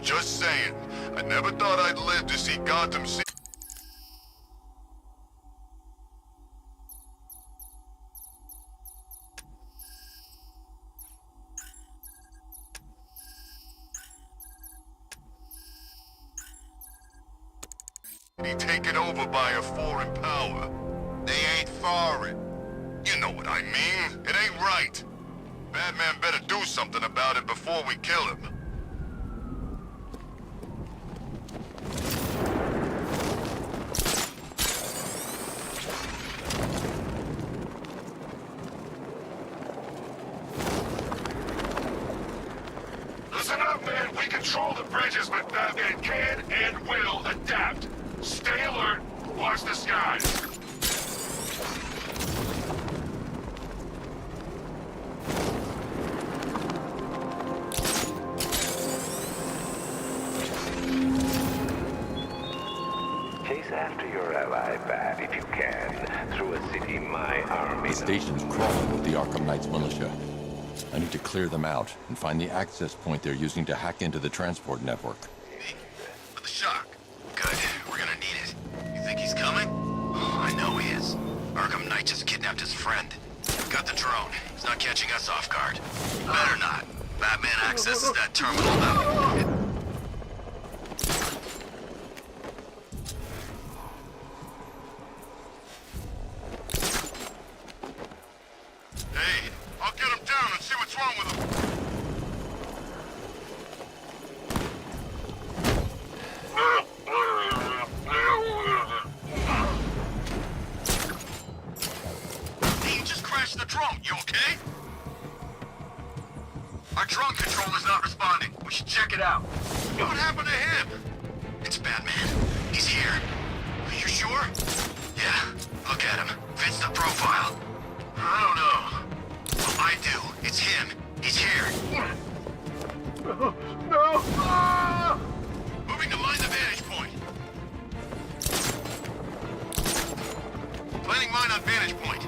Just saying. I never thought I'd live to see Gotham City. Be taken over by a foreign power. They ain't foreign. You know what I mean? It ain't right. Batman better do something about it before we kill him. Listen up, man. We control the bridges, but Batman can and will adapt. Stay alert. Watch the skies. Chase after your ally, Bat, if you can, through a city my army... The station's crawling with the Arkham Knight's militia. I need to clear them out and find the access point they're using to hack into the transport network. For the shock. Good. We're gonna need it. You think he's coming? Oh, I know he is. Arkham Knight just kidnapped his friend. Got the drone. He's not catching us off guard. Better not. Batman accesses that terminal now. Hey, I'll get him down and see what's wrong with him. Hey, you just crashed the drone. You okay? Our drone controller's not responding. We should check it out. What happened to him? It's Batman. He's here. Are you sure? Yeah. Look at him. Fits the profile. I don't know. Well, I do. It's him. He's here. No! Ah! Moving to mine the vantage point. Planning mine on vantage point.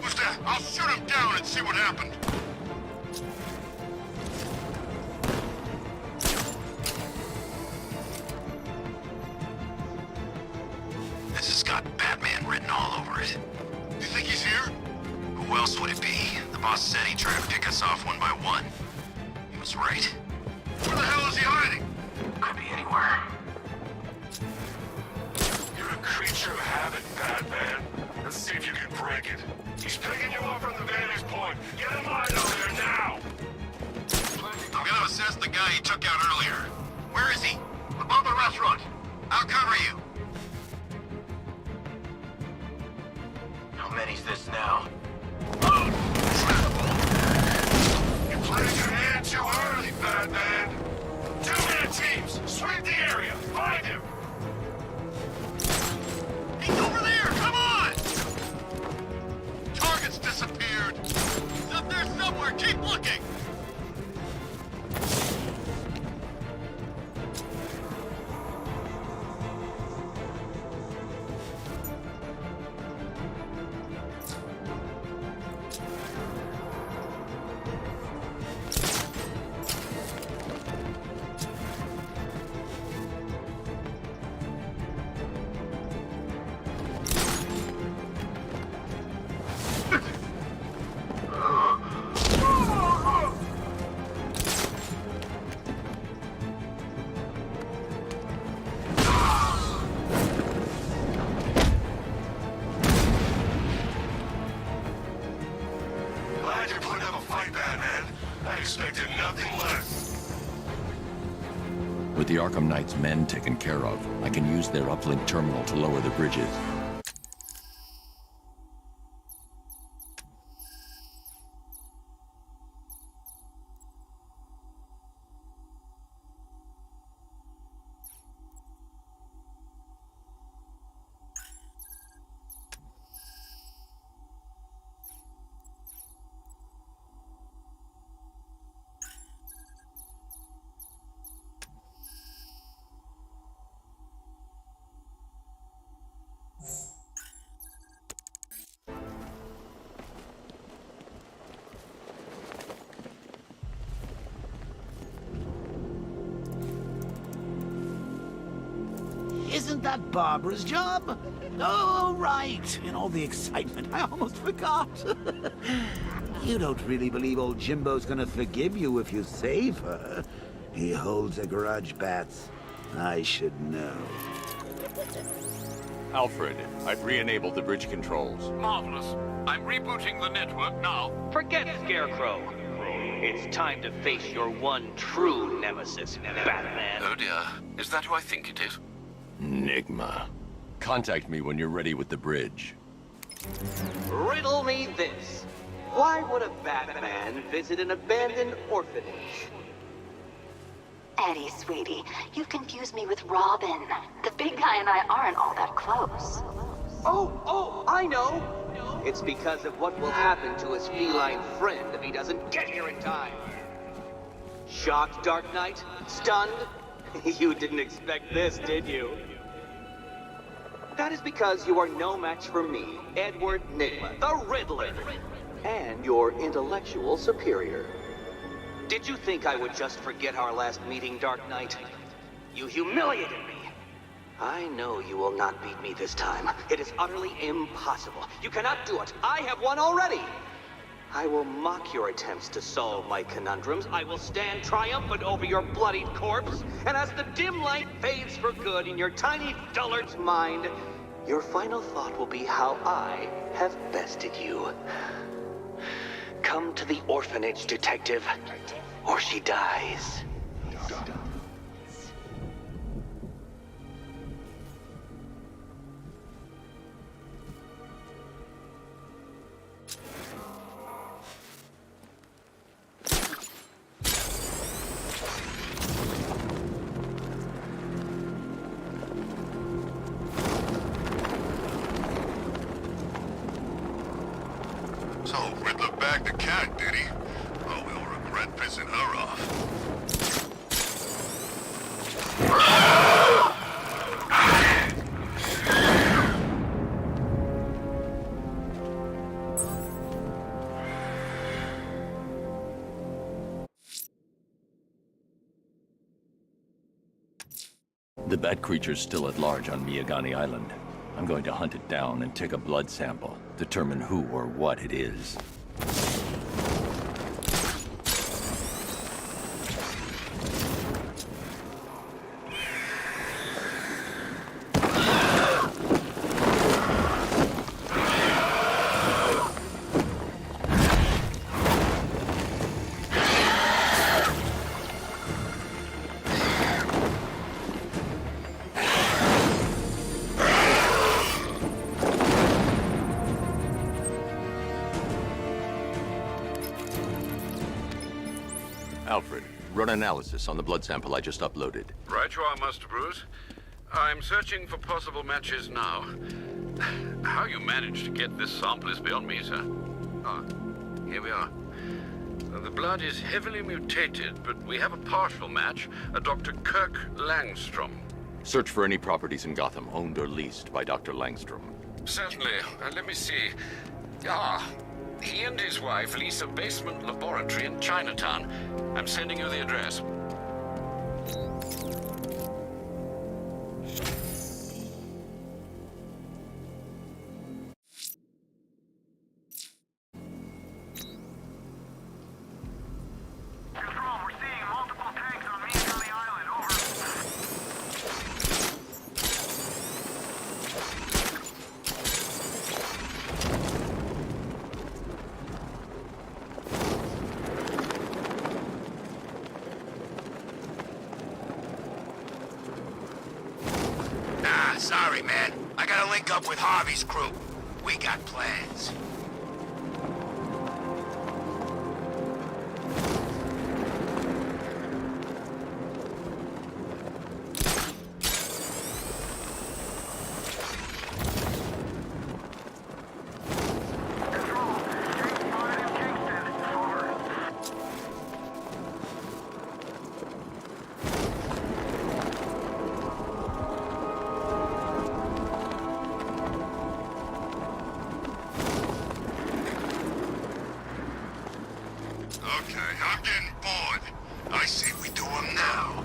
Who's that? I'll shoot him down and see what happened. This has got Batman written all over it. You think he's here? Who else would it be? The boss said he'd try to pick us off one by one. He was right. Where the hell is he hiding? Could be anywhere. You're a creature of habit, Batman. Let's see if you can break it. He's picking you up from the vantage point. Get him out of there now! I'm gonna assess the guy he took out earlier. Where is he? Above the restaurant. I'll cover you. How many's this now? You played your hand too early, Batman. 2-man teams, sweep the area. Find him. He's over there! Come on! Target's disappeared. He's up there somewhere. Keep looking. Glad you're putting up a fight, Batman. I expected nothing less. With the Arkham Knight's men taken care of, I can use their uplink terminal to lower the bridges. that Barbara's job? Oh, right. In all the excitement, I almost forgot. You don't really believe old Jimbo's gonna forgive you if you save her. He holds a grudge, Bats. I should know. Alfred, I've re-enabled the bridge controls. Marvelous. I'm rebooting the network now. Forget Scarecrow. It's time to face your one true nemesis, Batman. Oh dear. Is that who I think it is? Enigma. Contact me when you're ready with the bridge. Riddle me this. Why would a Batman visit an abandoned orphanage? Eddie, sweetie, you've confused me with Robin. The big guy and I aren't all that close. Oh, I know! It's because of what will happen to his feline friend if he doesn't get here in time. Shocked, Dark Knight? Stunned? You didn't expect this, did you? That is because you are no match for me, Edward Nigma, the Riddler, and your intellectual superior. Did you think I would just forget our last meeting, Dark Knight? You humiliated me. I know you will not beat me this time. It is utterly impossible. You cannot do it. I have won already. I will mock your attempts to solve my conundrums. I will stand triumphant over your bloodied corpse. And as the dim light fades for good in your tiny dullard's mind, your final thought will be how I have bested you. Come to the orphanage, detective, or she dies. So, Riddler bagged the cat, did he? Oh, we'll regret pissing her off. The bat creature's still at large on Miyagani Island. I'm going to hunt it down and take a blood sample, determine who or what it is. Alfred, run analysis on the blood sample I just uploaded. Right you are, Master Bruce. I'm searching for possible matches now. How you managed to get this sample is beyond me, sir. Ah, here we are. The blood is heavily mutated, but we have a partial match, a Dr. Kirk Langstrom. Search for any properties in Gotham owned or leased by Dr. Langstrom. Certainly. Let me see. Ah, he and his wife lease a basement laboratory in Chinatown. I'm sending you the address. Control, we're seeing multiple tanks on Miyagani Island. Over. Sorry, man. I gotta link up with Harvey's crew. We got plans. Control, tank spotted in Kingston. Over. Okay, I'm getting bored. I say we do them now.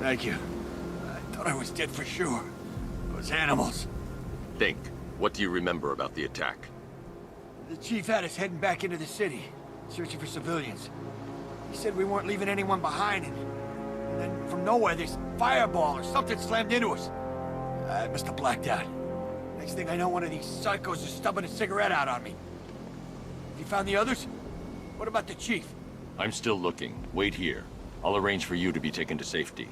Thank you. I thought I was dead for sure. Those animals. Think. What do you remember about the attack? The chief had us heading back into the city, searching for civilians. He said we weren't leaving anyone behind, and then from nowhere, this fireball or something slammed into us. I must have blacked out. Next thing I know, one of these psychos is stubbing a cigarette out on me. Have you found the others? What about the chief? I'm still looking. Wait here. I'll arrange for you to be taken to safety.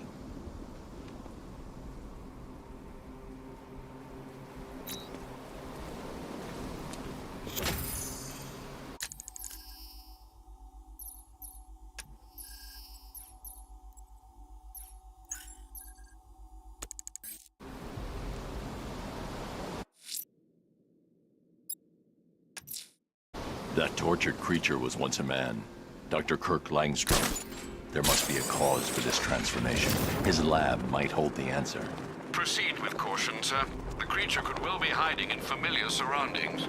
That tortured creature was once a man. Dr. Kirk Langstrom. There must be a cause for this transformation. His lab might hold the answer. Proceed with caution, sir. The creature could well be hiding in familiar surroundings.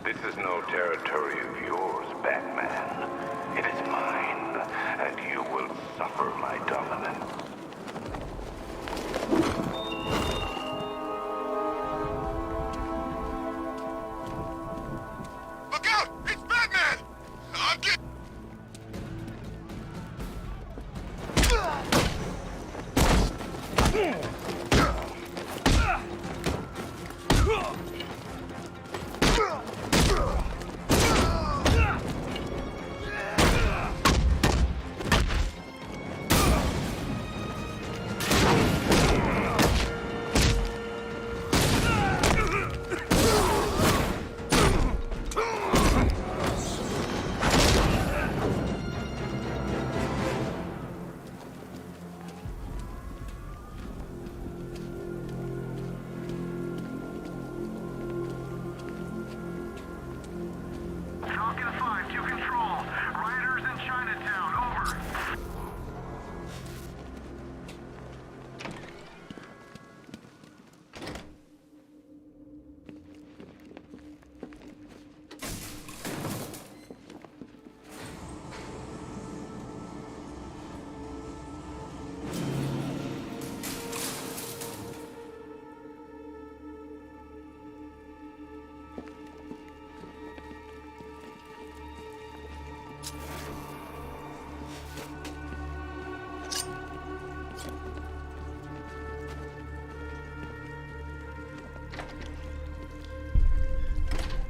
This is no territory of yours, Batman. It is mine, and you will suffer my dominance. Look out! It's Batman! I'm getting... Falcon 5 to control. Riders in Chinatown, over.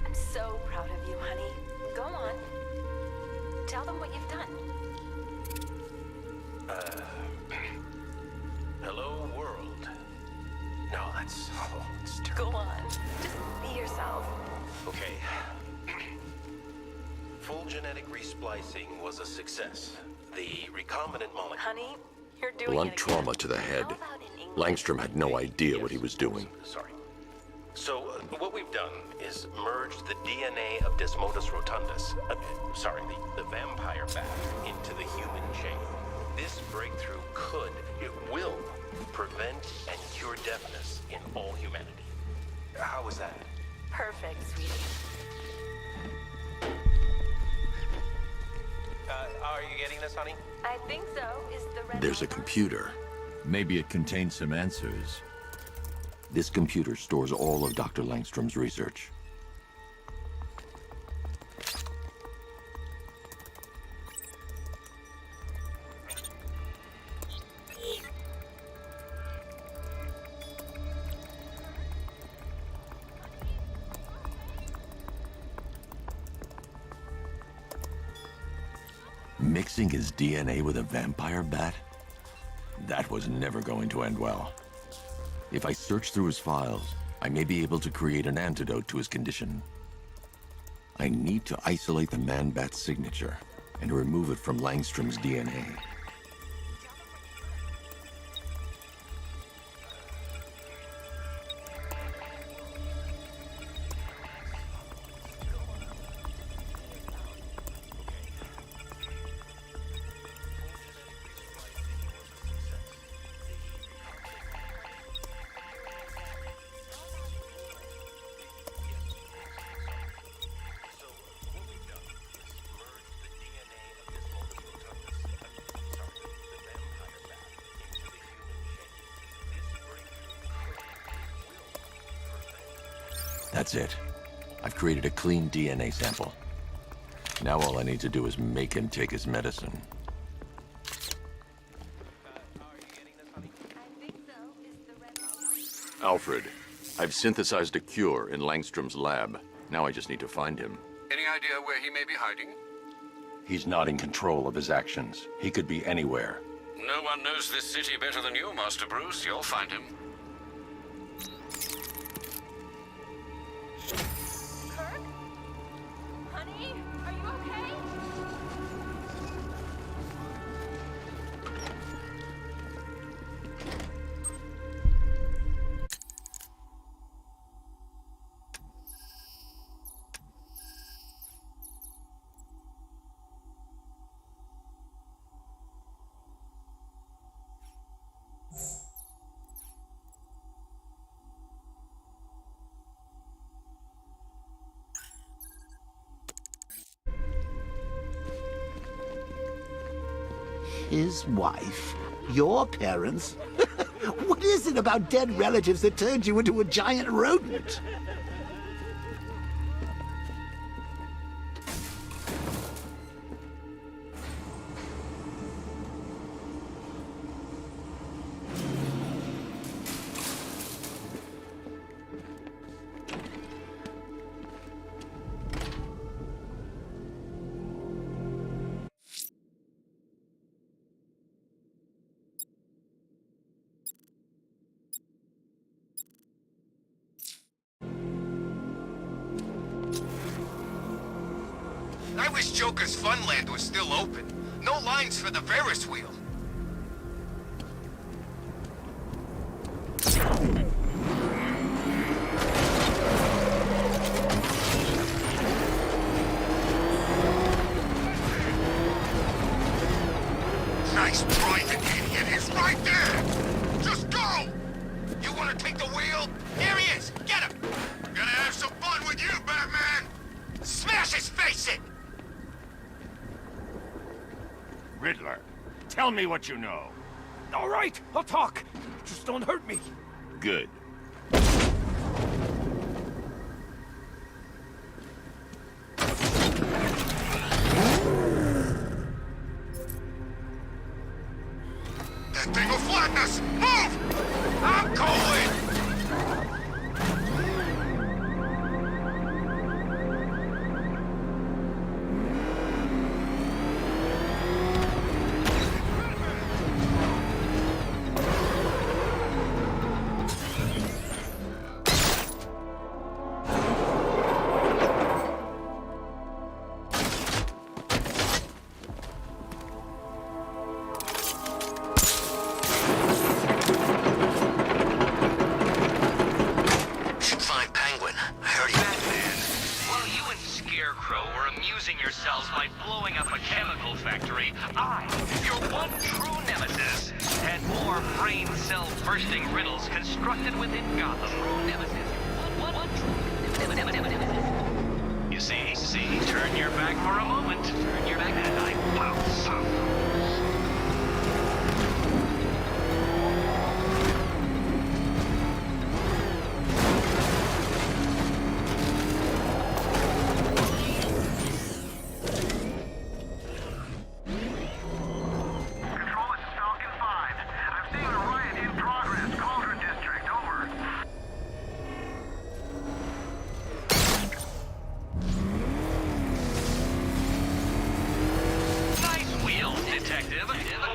I'm so proud of you, honey. Go on. Tell them what you've done. Hello, world. No, that's Go on. Just be yourself. okay. Full genetic resplicing was a success. The recombinant molecule. Honey, you're doing Blunt it trauma again. to the head. How about in English? Langstrom had no idea what he was doing. Sorry. So, what we've done is merged the DNA of Desmodus rotundus, the vampire bat, into the human chain. This breakthrough it will, prevent and cure deafness in all humanity. How is that? Perfect, sweetie. Are you getting this, honey? I think so. Is the red There's a number? computer. Maybe it contains some answers. This computer stores all of Dr. Langstrom's research. Mixing his DNA with a vampire bat? That was never going to end well. If I search through his files, I may be able to create an antidote to his condition. I need to isolate the man-bat's signature and remove it from Langstrom's DNA. That's it. I've created a clean DNA sample. Now all I need to do is make him take his medicine. Alfred, I've synthesized a cure in Langstrom's lab. Now I just need to find him. Any idea where he may be hiding? He's not in control of his actions. He could be anywhere. No one knows this city better than you, Master Bruce. You'll find him. Kirk? Honey? Are you okay? His wife? Your parents? What is it about dead relatives that turned you into a giant rodent? I wish Joker's Funland was still open. No lines for the Ferris wheel. Nice private, idiot. He's right there. Just go. You want to take the wheel? Here he is. Get him. Gonna have some fun with you, Batman. Smash his face in. Riddler, tell me what you know. All right, I'll talk. Just don't hurt me. Good. That thing will flatten us. Move! I'm calling. yourselves by blowing up a chemical factory, I, your one true nemesis, had more brain cell bursting riddles constructed within Gotham. True nemesis. You see, turn your back for a moment. Turn your back and I pounce.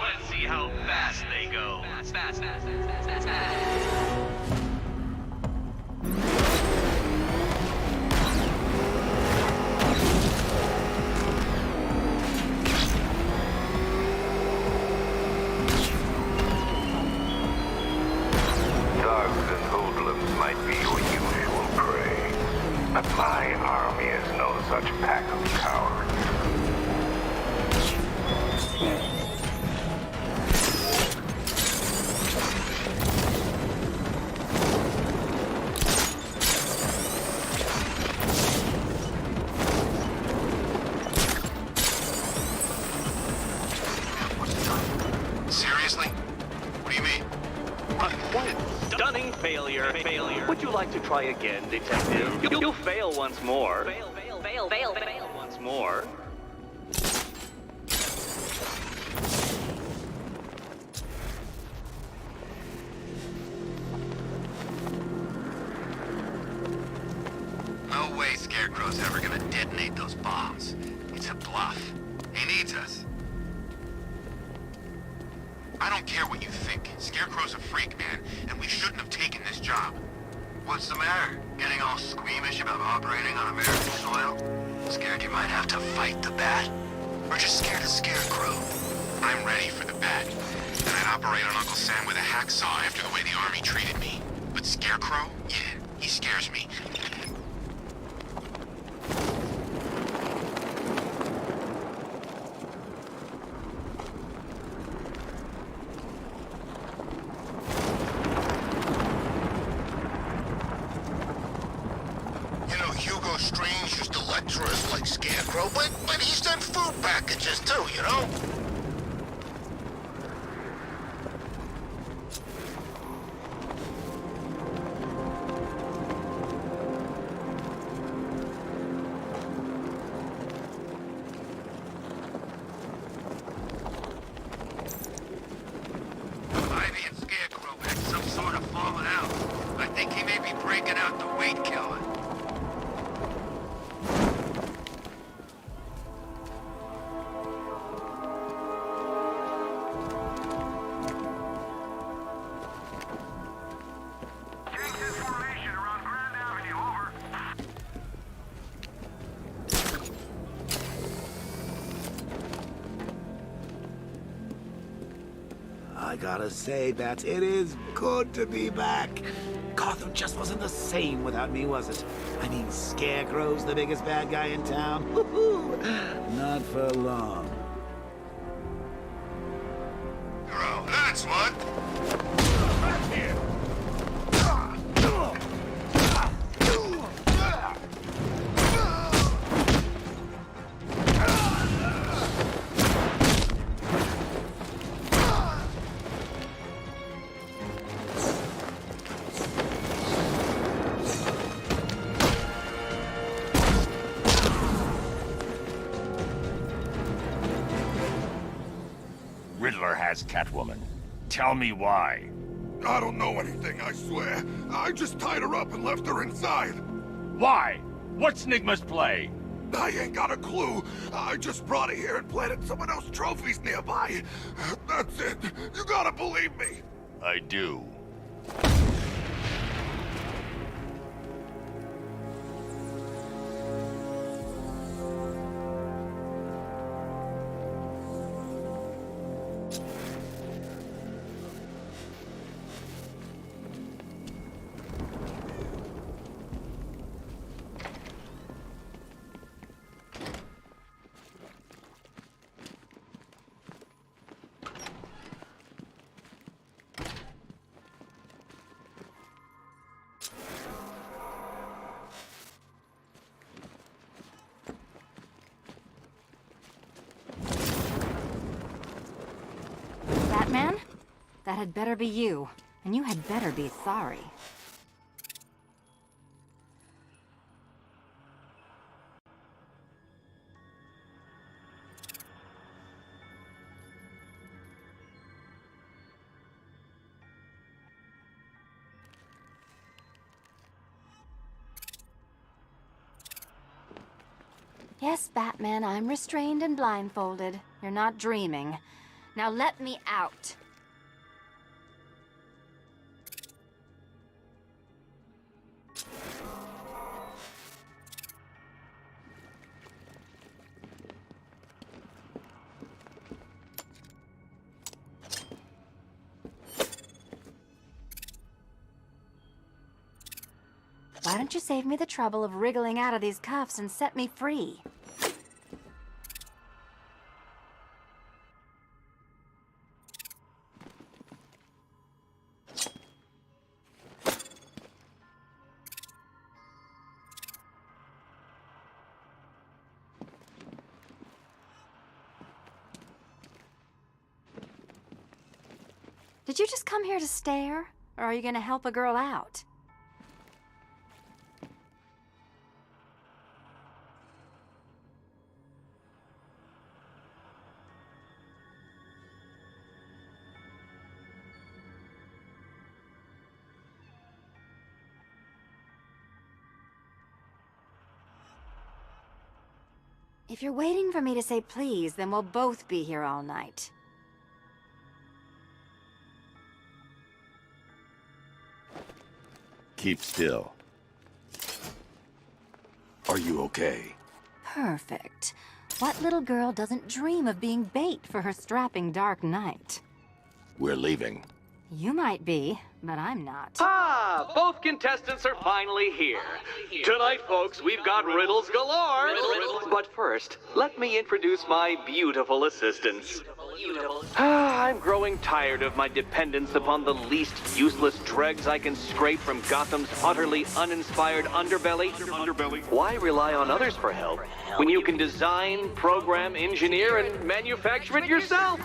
Let's see how fast they go. Fast. Thugs and hoodlums might be your usual prey, but my army is no such pack of cowards. Seriously? What do you mean? What? stunning failure. Would you like to try again, detective? You'll fail once more. Fail once more. No way Scarecrow's ever gonna detonate those bombs. It's a bluff. He needs us. I don't care what you think. Scarecrow's a freak, man, and we shouldn't have taken this job. What's the matter? Getting all squeamish about operating on American soil? Scared you might have to fight the Bat? Or just scared of Scarecrow? I'm ready for the Bat. And I'd operate on Uncle Sam with a hacksaw after the way the Army treated me. But Scarecrow? Yeah, he scares me. Strange used to lecture us like Scarecrow, but he sent food packages too, you know? Ivy and Scarecrow had some sort of falling out. I think he may be breaking out the weight killer. I gotta say, Bats, it is good to be back. Gotham just wasn't the same without me, was it? I mean, Scarecrow's the biggest bad guy in town. Woo-hoo! Not for long. Bro, that's what. Back here! Riddler has Catwoman. Tell me why. I don't know anything, I swear. I just tied her up and left her inside. Why? What's Nigma's play? I ain't got a clue. I just brought her here and planted someone else's trophies nearby. That's it. You gotta believe me. I do. Batman? That had better be you. And you had better be sorry. Yes, Batman, I'm restrained and blindfolded. You're not dreaming. Now let me out. Why don't you save me the trouble of wriggling out of these cuffs and set me free? Did you just come here to stare? Or are you gonna help a girl out? If you're waiting for me to say please, then we'll both be here all night. Keep still. Are you okay? Perfect. What little girl doesn't dream of being bait for her strapping Dark Knight? We're leaving. You might be, but I'm not. Ah, both contestants are finally here. Tonight, folks, we've got riddles galore. But first, let me introduce my beautiful assistants. I'm growing tired of my dependence upon the least useless dregs I can scrape from Gotham's utterly uninspired underbelly. Why rely on others for help when you can design, program, engineer, and manufacture it yourself?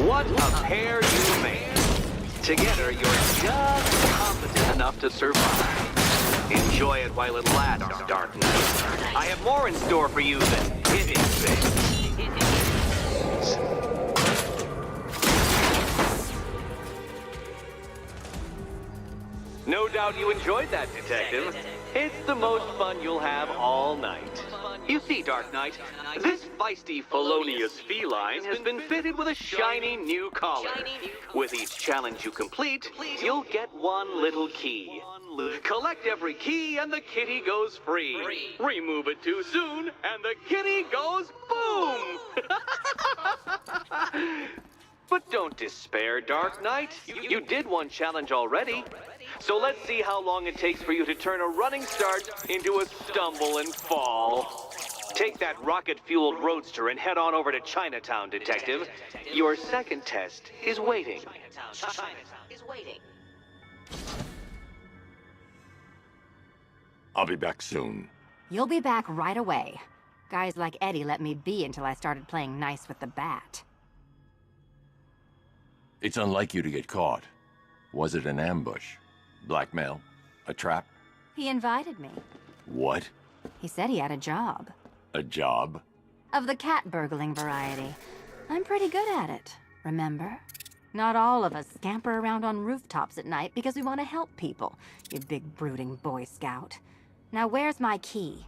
What a pair you made. Together, you're just competent enough to survive. Enjoy it while it lasts, Dark Knight. I have more in store for you than hitting things. No doubt you enjoyed that, Detective. It's the most fun you'll have all night. You see, Dark Knight, this feisty, felonious feline has been fitted with a shiny new collar. With each challenge you complete, you'll get one little key. Collect every key and the kitty goes free. Remove it too soon and the kitty goes boom! But don't despair, Dark Knight. You did one challenge already. So let's see how long it takes for you to turn a running start into a stumble and fall. Take that rocket-fueled roadster and head on over to Chinatown, Detective. Your second test is waiting. I'll be back soon. You'll be back right away. Guys like Eddie let me be until I started playing nice with the bat. It's unlike you to get caught. Was it an ambush? Blackmail? A trap? He invited me. What? He said he had a job. A job? Of the cat burgling variety. I'm pretty good at it, remember? Not all of us scamper around on rooftops at night because we want to help people, you big brooding Boy Scout. Now where's my key?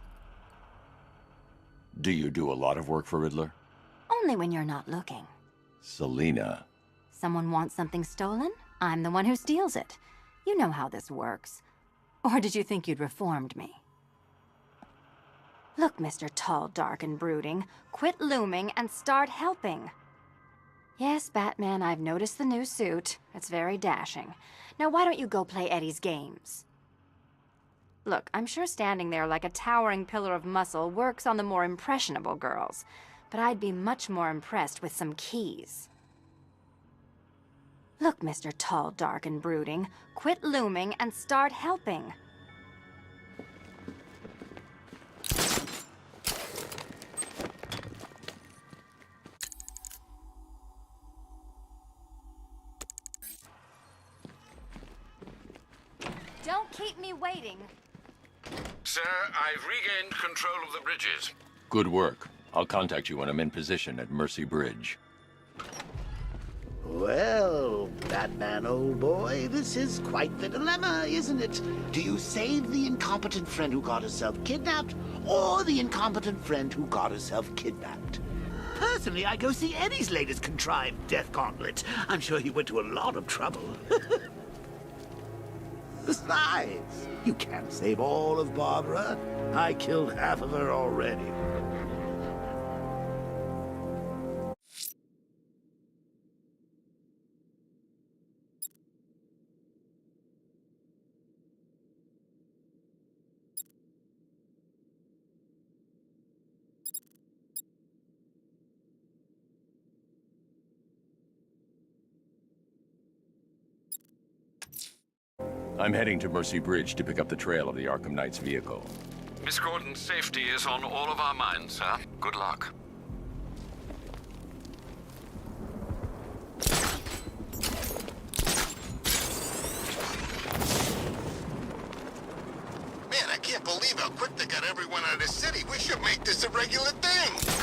Do you do a lot of work for Riddler? Only when you're not looking. Selina. Someone wants something stolen? I'm the one who steals it. You know how this works. Or did you think you'd reformed me? Look, Mr. Tall, Dark, and Brooding, quit looming and start helping. Yes, Batman, I've noticed the new suit. It's very dashing. Now why don't you go play Eddie's games? Look, I'm sure standing there like a towering pillar of muscle works on the more impressionable girls, but I'd be much more impressed with some keys. Look, Mr. Tall, Dark, and Brooding, quit looming and start helping. Don't keep me waiting. Sir, I've regained control of the bridges. Good work. I'll contact you when I'm in position at Mercy Bridge. Well, Batman, old boy, this is quite the dilemma, isn't it? Do you save the incompetent friend who got herself kidnapped, or the incompetent friend who got herself kidnapped? Personally, I go see Eddie's latest contrived death gauntlet. I'm sure he went to a lot of trouble. Besides, you can't save all of Barbara. I killed half of her already. I'm heading to Mercy Bridge to pick up the trail of the Arkham Knight's vehicle. Miss Gordon's safety is on all of our minds, sir. Good luck. Man, I can't believe how quick they got everyone out of the city. We should make this a regular thing.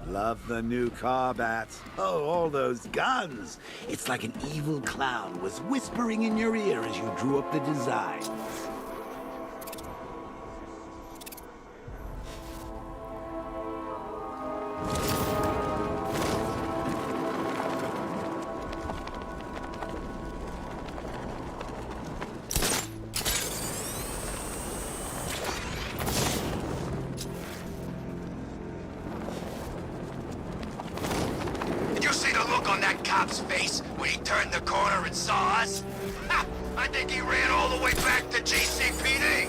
Love the new car, Bats. Oh, all those guns. It's like an evil clown was whispering in your ear as you drew up the designs. Cop's face when he turned the corner and saw us? Ha! I think he ran all the way back to GCPD!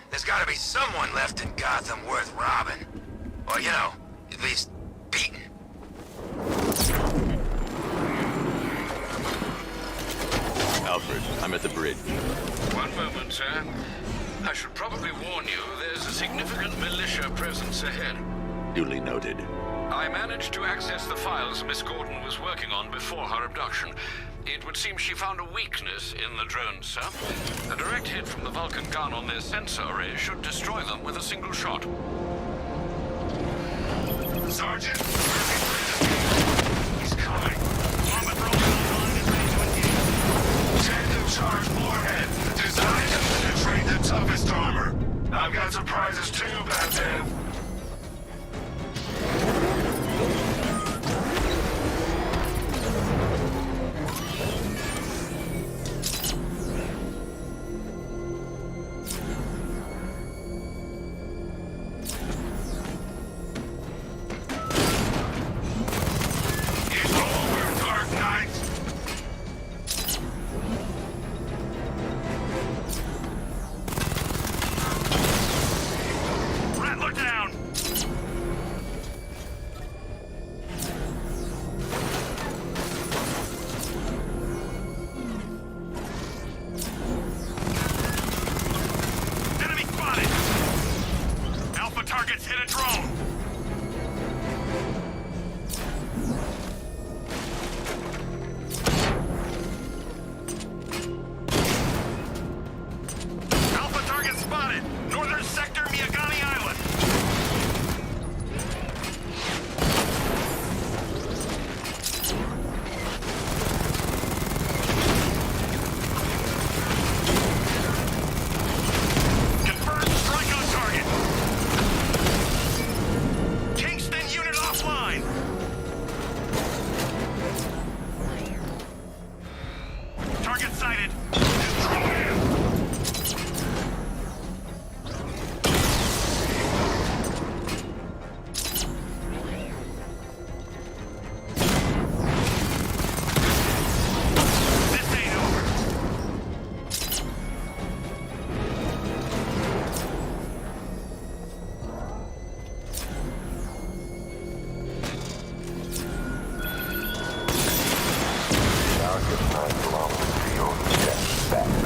There's gotta be someone left in Gotham worth robbing. Or, you know, at least beaten. Alfred, I'm at the bridge. One moment, sir. I should probably warn you, there's a significant militia presence ahead. Duly noted. I managed to access the files Miss Gordon was working on before her abduction. It would seem she found a weakness in the drones, sir. A direct hit from the Vulcan gun on their sensor array should destroy them with a single shot. Sergeant! He's coming. Armor broken online and ready to engage. Tandem charge warhead. Designed to penetrate the toughest armor. I've got surprises too, Batman. Targets hit a drone! Alpha target spotted! Northern sector, Miyagani Island! Confirmed strike on target! Target sighted. Destroy him. This ain't over. Arkham belongs to your death, Batman.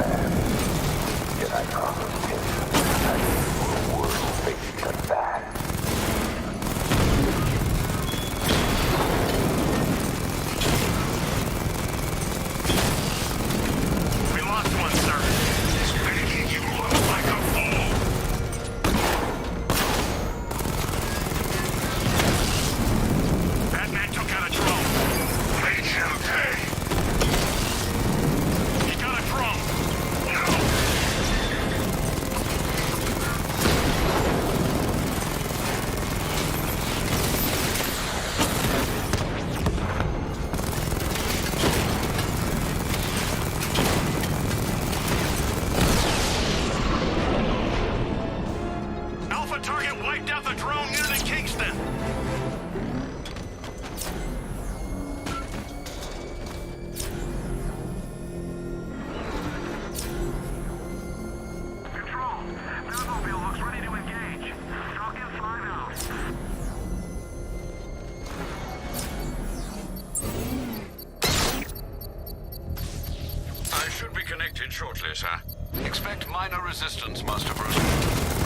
Should be connected shortly, sir. Expect minor resistance, Master Bruce.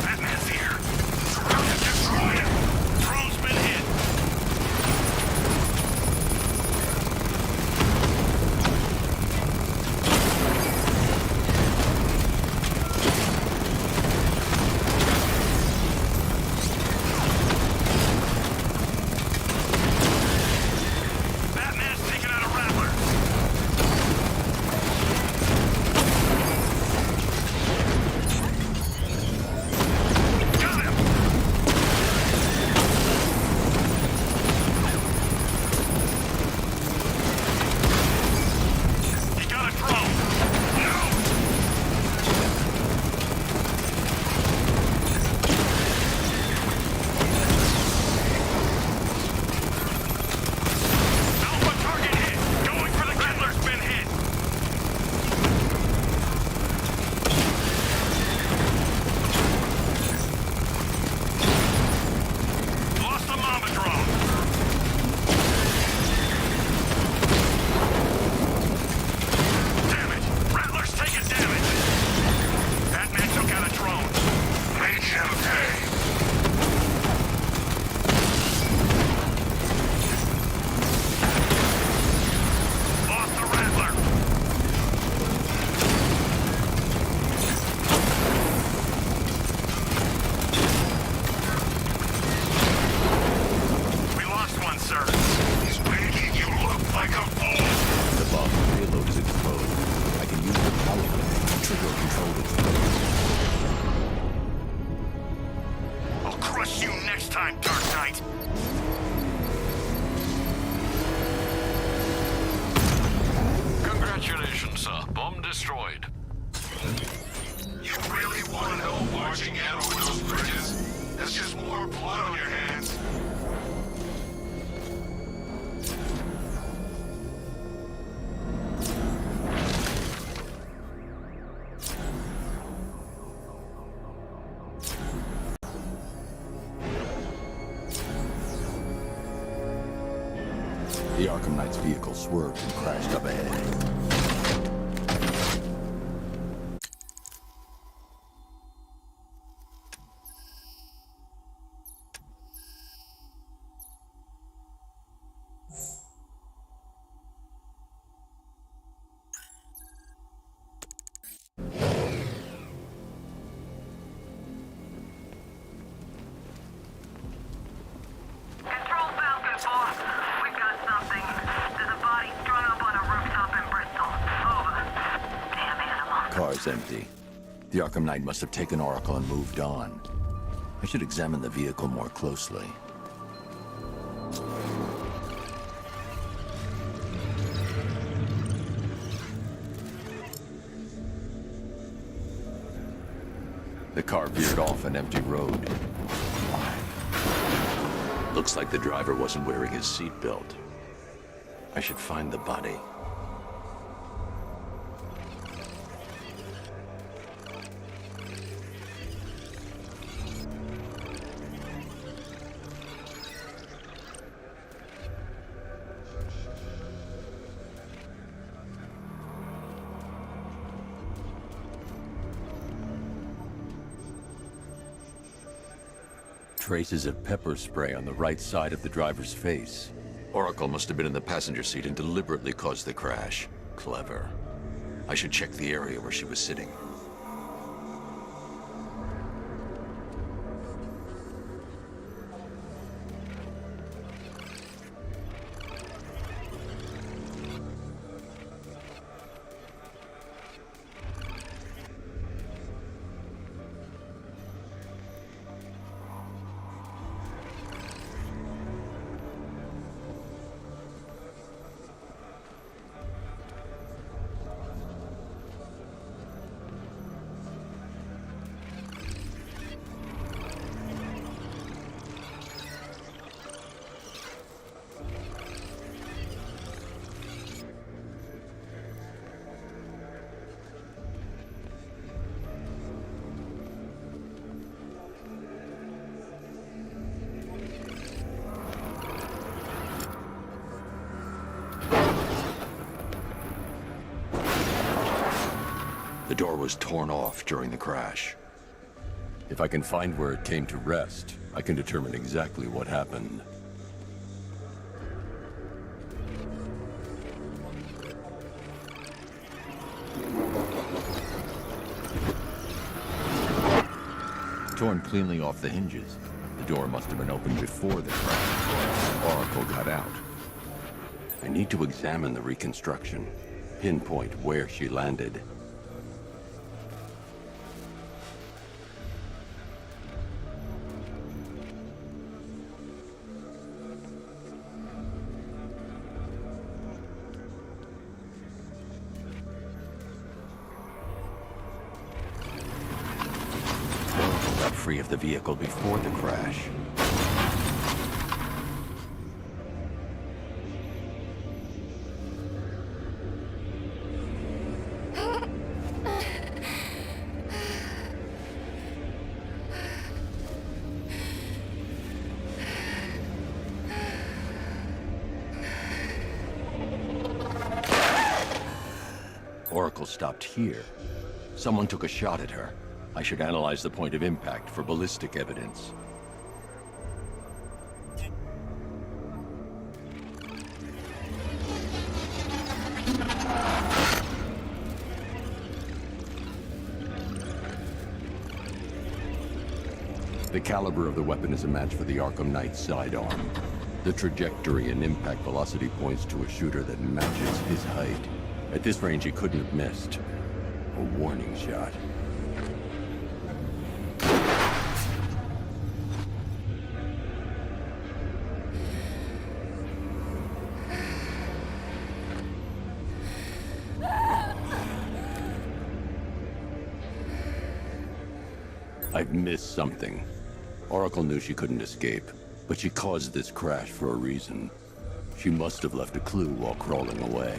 Batman's here. Surround and destroy him. Drone's been hit. Batman's taking out a Rattler. Got him. He got a drone. No. Alpha target hit. Going for the Rattler's been hit. Lost the Mama drone. Damage. Rattler's taking damage. Batman took out a drone. Make him pay. Lost the Rattler. We lost one, sir. He's making you look like a fool. The bomb payload is exposed. I can use the power grenade to trigger control explosion. I'll crush you next time, Dark Knight. Congratulations, sir. Bomb destroyed. You really want to know marching out over those bridges? That's just more blood on your hands. The Arkham Knight's vehicle swerved and crashed up ahead. Control Falcon, boss. We've got something. There's a body strung up on a rooftop in Bristol. Over. Damn animal. Car's empty. The Arkham Knight must have taken Oracle and moved on. I should examine the vehicle more closely. The car veered off an empty road. Looks like the driver wasn't wearing his seatbelt. I should find the body. Traces of pepper spray on the right side of the driver's face. Oracle must have been in the passenger seat and deliberately caused the crash. Clever. I should check the area where she was sitting. The door was torn off during the crash. If I can find where it came to rest, I can determine exactly what happened. Torn cleanly off the hinges. The door must have been opened before the crash. Oracle got out. I need to examine the reconstruction, pinpoint where she landed. Free of the vehicle before the crash. Oracle stopped here. Someone took a shot at her. I should analyze the point of impact for ballistic evidence. The caliber of the weapon is a match for the Arkham Knight's sidearm. The trajectory and impact velocity points to a shooter that matches his height. At this range, he couldn't have missed. A warning shot. I've missed something. Oracle knew she couldn't escape, but she caused this crash for a reason. She must have left a clue while crawling away.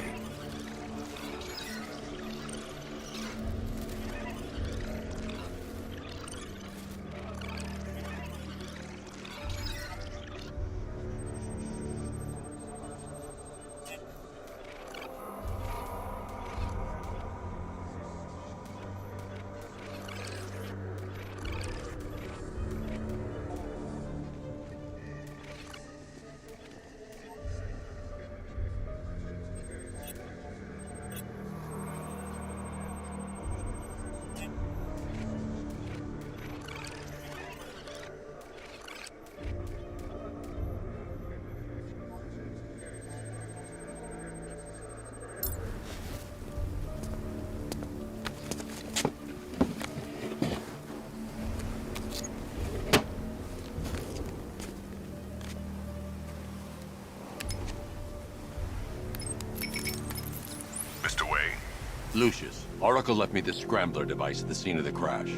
Lucius, Oracle left me the scrambler device at the scene of the crash.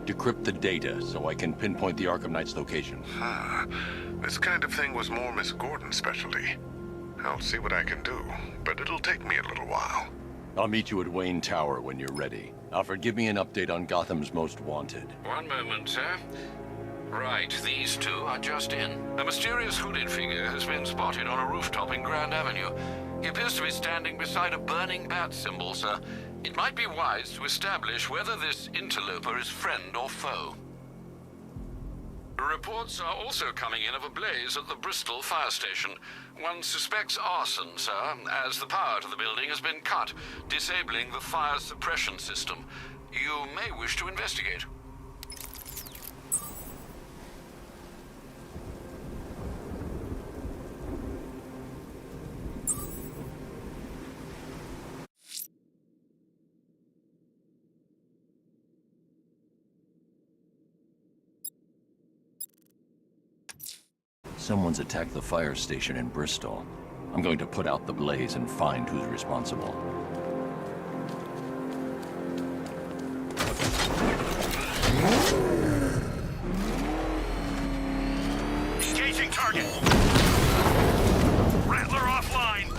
Decrypt the data so I can pinpoint the Arkham Knight's location. This kind of thing was more Miss Gordon's specialty. I'll see what I can do, but it'll take me a little while. I'll meet you at Wayne Tower when you're ready. Alfred, give me an update on Gotham's Most Wanted. One moment, sir. Right, these two are just in. A mysterious hooded figure has been spotted on a rooftop in Grand Avenue. He appears to be standing beside a burning bat symbol, sir. It might be wise to establish whether this interloper is friend or foe. Reports are also coming in of a blaze at the Bristol fire station. One suspects arson, sir, as the power to the building has been cut, disabling the fire suppression system. You may wish to investigate. Someone's attacked the fire station in Bristol. I'm going to put out the blaze and find who's responsible. Engaging target! Rattler offline!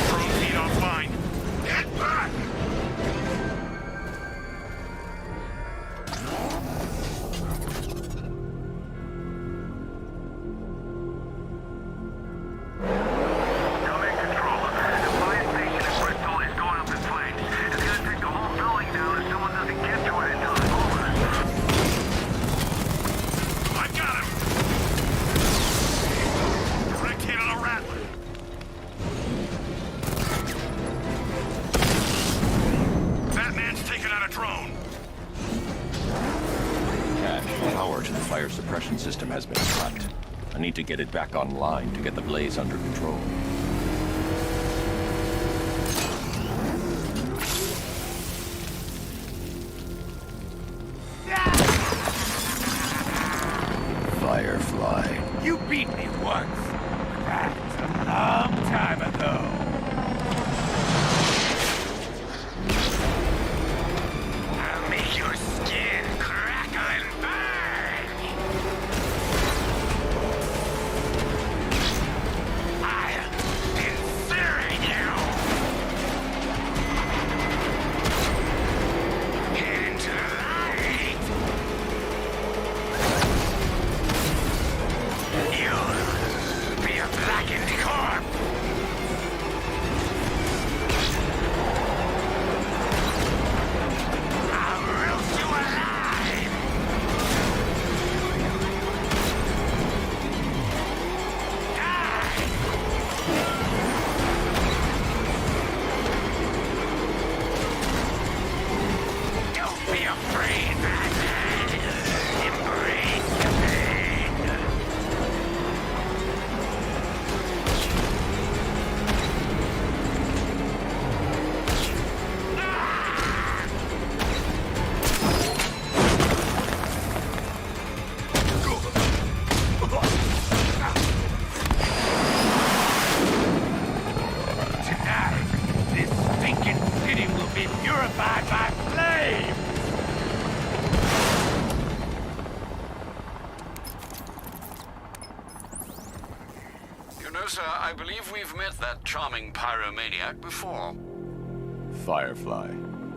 Drone feed offline! Get back! Coming ventilation system has been cut. I need to get it back online to get the blaze under control. Firefly. You beat me once. That's a long time ago. I'll make your skin crackle and burn. I'll incinerate you. Into the light. You'll be a blackened corpse. I'll roast you alive. Die. Don't be afraid, Batman. Embrace the pain. Tonight, this stinking city will be purified by flame! You know, sir, I believe we've met that charming pyromaniac before. Firefly.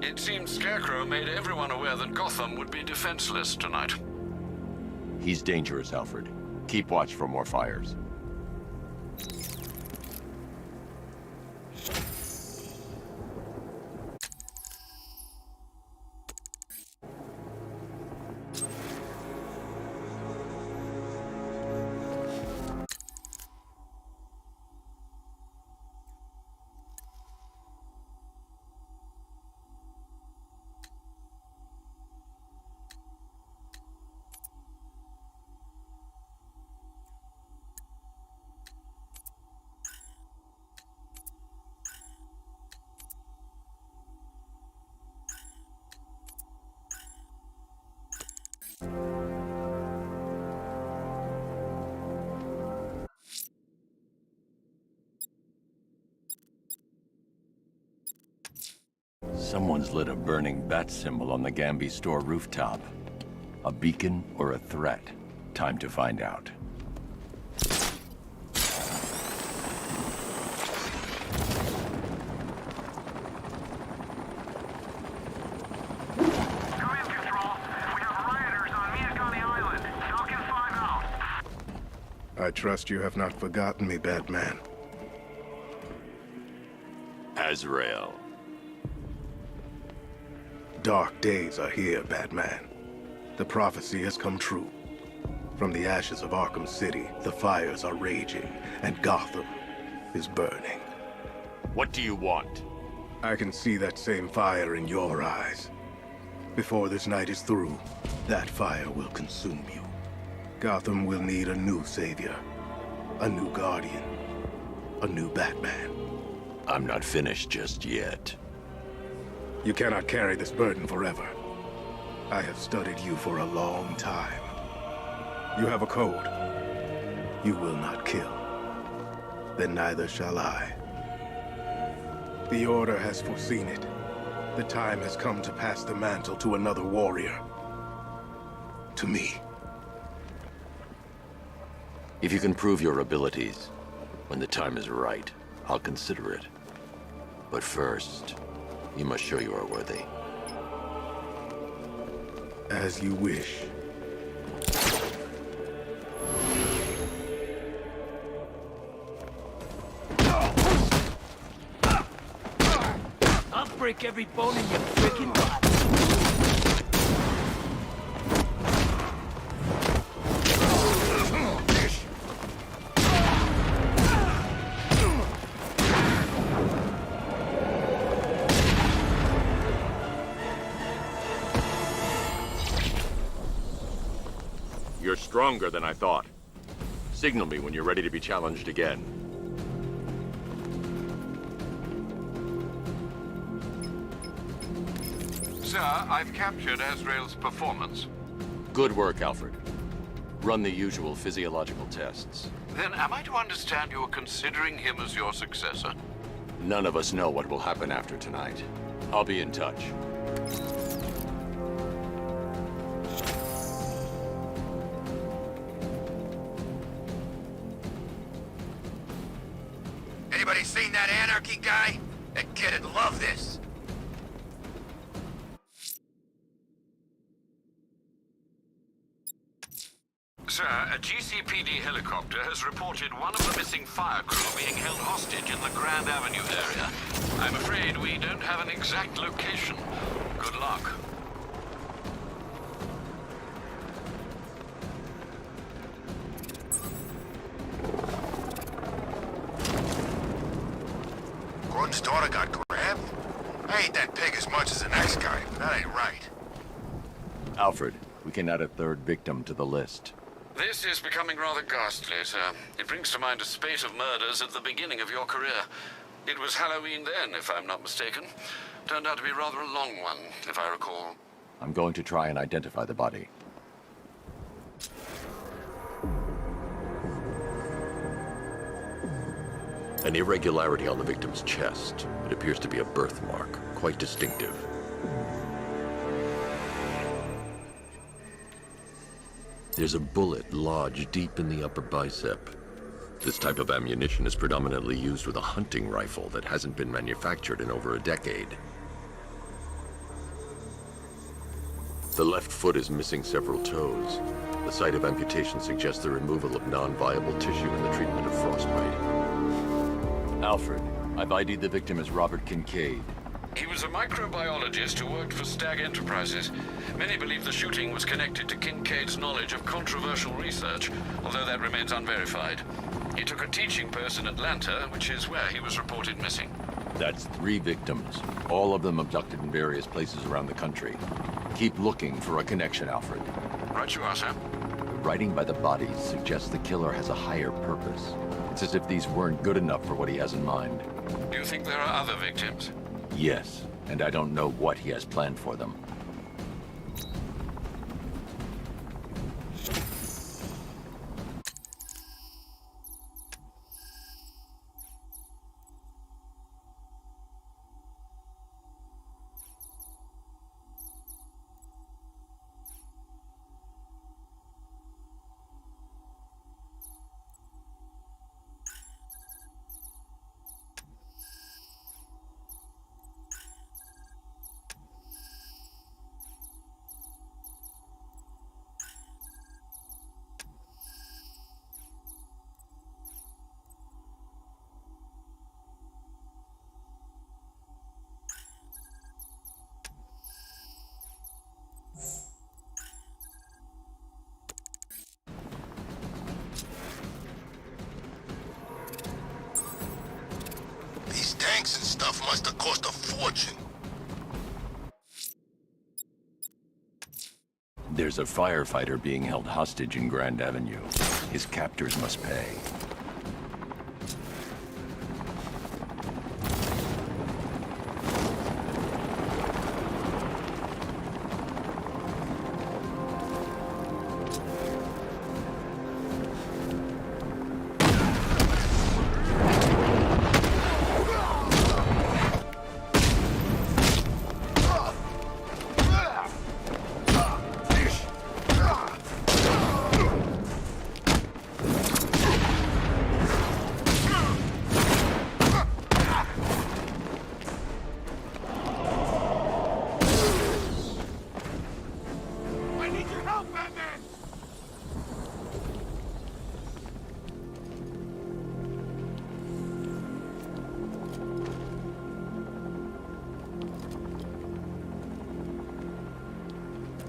It seems Scarecrow made everyone aware that Gotham would be defenseless tonight. He's dangerous, Alfred. Keep watch for more fires. Someone's lit a burning bat symbol on the Gambi store rooftop. A beacon or a threat? Time to find out. Come in, Control. We have rioters on Miyagani Island. Falcon 5 out. I trust you have not forgotten me, Batman. Azrael. Dark days are here, Batman. The prophecy has come true. From the ashes of Arkham City, the fires are raging, and Gotham is burning. What do you want? I can see that same fire in your eyes. Before this night is through, that fire will consume you. Gotham will need a new savior, a new guardian, a new Batman. I'm not finished just yet. You cannot carry this burden forever. I have studied you for a long time. You have a code. You will not kill. Then neither shall I. The Order has foreseen it. The time has come to pass the mantle to another warrior. To me. If you can prove your abilities, when the time is right, I'll consider it. But first, you must show you are worthy. As you wish. I'll break every bone in your freaking body. You're Stronger than I thought. Signal me when you're ready to be challenged again. Sir, I've captured Azrael's performance. Good work, Alfred. Run the usual physiological tests. Then am I to understand you're considering him as your successor? None of us know what will happen after tonight. I'll be in touch. Anybody seen that anarchy guy? That kid'd love this. Sir, a GCPD helicopter has reported one of the missing fire crew being held hostage in the Grand Avenue area. I'm afraid we don't have an exact location. Good luck. Gordon's daughter got grabbed? I hate that pig as much as the next guy, but that ain't right. Alfred, we can add a third victim to the list. This is becoming rather ghastly, sir. It brings to mind a spate of murders at the beginning of your career. It was Halloween then, if I'm not mistaken. Turned out to be rather a long one, if I recall. I'm going to try and identify the body. An irregularity on the victim's chest. It appears to be a birthmark, quite distinctive. There's a bullet lodged deep in the upper bicep. This type of ammunition is predominantly used with a hunting rifle that hasn't been manufactured in over a decade. The left foot is missing several toes. The site of amputation suggests the removal of non-viable tissue in the treatment of frostbite. Alfred, I've ID'd the victim as Robert Kincaid. He was a microbiologist who worked for Stag Enterprises. Many believe the shooting was connected to Kincaid's knowledge of controversial research, although that remains unverified. He took a teaching post in Atlanta, which is where he was reported missing. That's 3 victims, all of them abducted in various places around the country. Keep looking for a connection, Alfred. Right you are, sir. The writing by the bodies suggests the killer has a higher purpose. It's as if these weren't good enough for what he has in mind. Do you think there are other victims? Yes, and I don't know what he has planned for them. These tanks and stuff must have cost a fortune. There's a firefighter being held hostage in Grand Avenue. His captors must pay.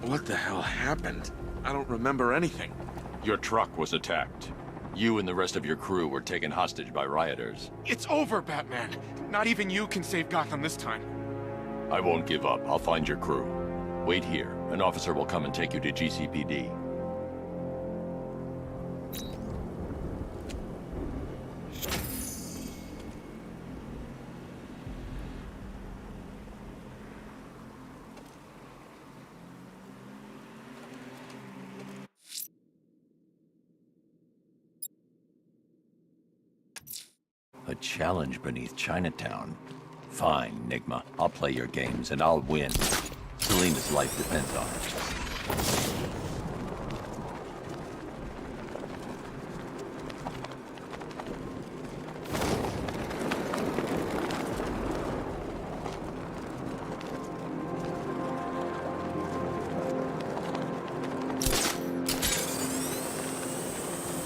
What the hell happened? I don't remember anything. Your truck was attacked. You and the rest of your crew were taken hostage by rioters. It's over, Batman. Not even you can save Gotham this time. I won't give up. I'll find your crew. Wait here. An officer will come and take you to GCPD. A challenge beneath Chinatown. Fine, Nigma. I'll play your games, and I'll win. Selena's life depends on it.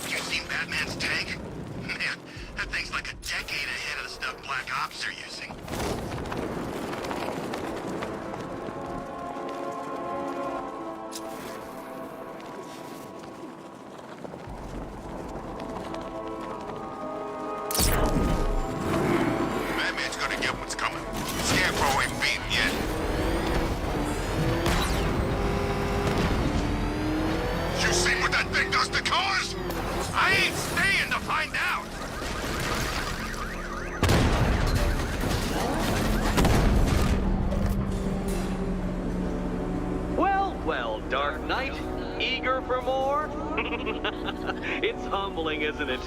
You seen Batman's tank? Man, that thing's like a decade ahead of the stuff Black Ops are using. Batman's gonna get what's coming. Scarecrow ain't beaten yet. You seen what that thing does to cars? I ain't staying to find out. Well, well, Dark Knight. Eager for more? It's humbling, isn't it?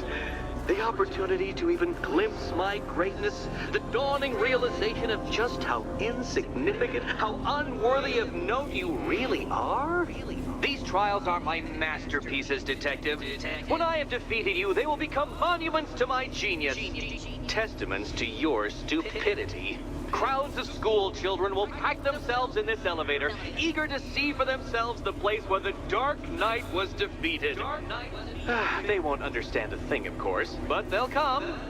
The opportunity to even glimpse my greatness, the dawning realization of just how insignificant, how unworthy of note you really are. These trials are my masterpieces, Detective. When I have defeated you, they will become monuments to my genius, testaments to your stupidity. Crowds of school children will pack themselves in this elevator, eager to see for themselves the place where the Dark Knight was defeated. They won't understand a thing, of course, but they'll come.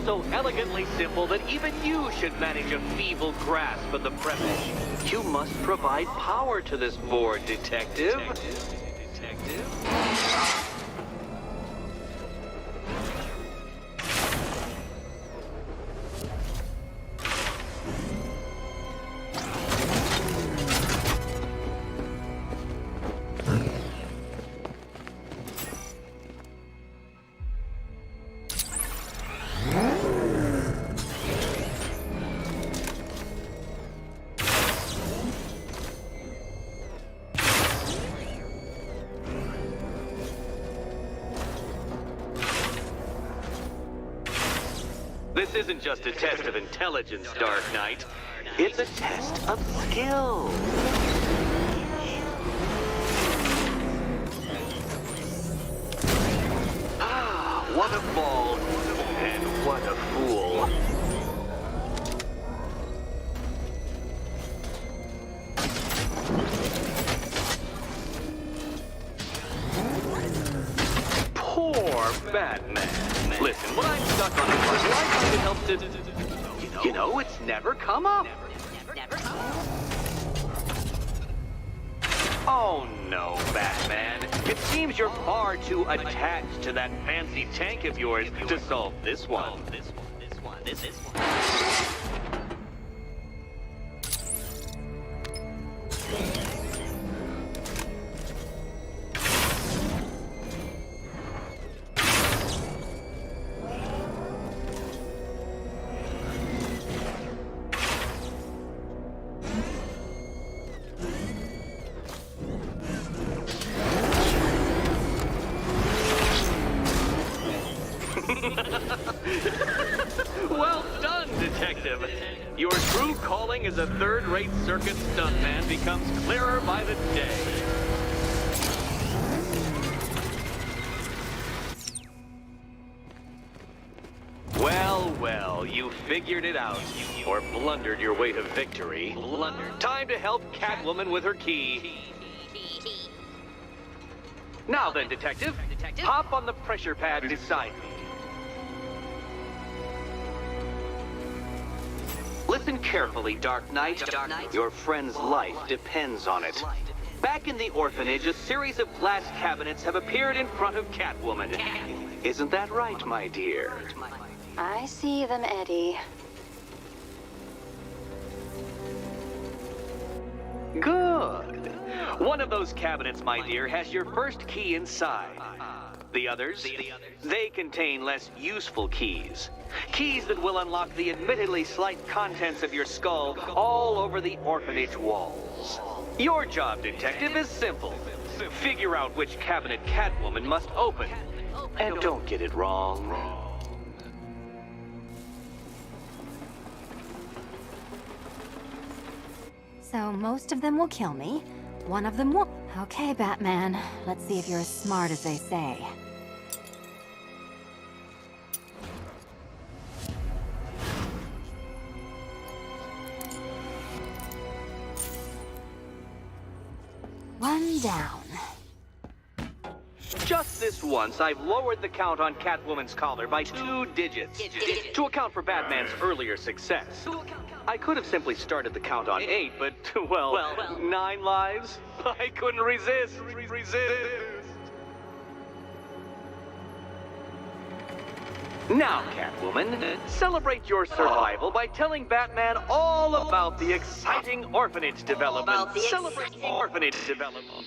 So elegantly simple that even you should manage a feeble grasp of the premise. You must provide power to this board, Detective. This isn't just a test of intelligence, Dark Knight. It's a test of skill. Ah, what a ball, and what a fool. Poor Batman. Listen, when I'm stuck on this puzzle, I find it helps to... You know, it's never come up. Never come up. Oh no, Batman. It seems you're far too attached to that fancy tank of yours to solve this one. This one. Well done, Detective. Your true calling as a third-rate circus stuntman becomes clearer by the day. Well, you figured it out. Or blundered your way to victory. Time to help Catwoman with her key. Now then, Detective, hop on the pressure pad beside me. Listen carefully, Dark Knight. Your friend's life depends on it. Back in the orphanage, a series of glass cabinets have appeared in front of Catwoman. Isn't that right, my dear? I see them, Eddie. Good. One of those cabinets, my dear, has your first key inside. The others? They contain less useful keys. Keys that will unlock the admittedly slight contents of your skull all over the orphanage walls. Your job, detective, is simple. Figure out which cabinet Catwoman must open. And don't get it wrong. So most of them will kill me. One of them won't. Okay, Batman. Let's see if you're as smart as they say. One down. Just this once, I've lowered the count on Catwoman's collar by 2 digits to account for Batman's earlier success. I could have simply started the count on 8, but, well, 9 lives? I couldn't resist. Now, Catwoman, celebrate your survival by telling Batman all about the exciting orphanage development. Celebrate orphanage development.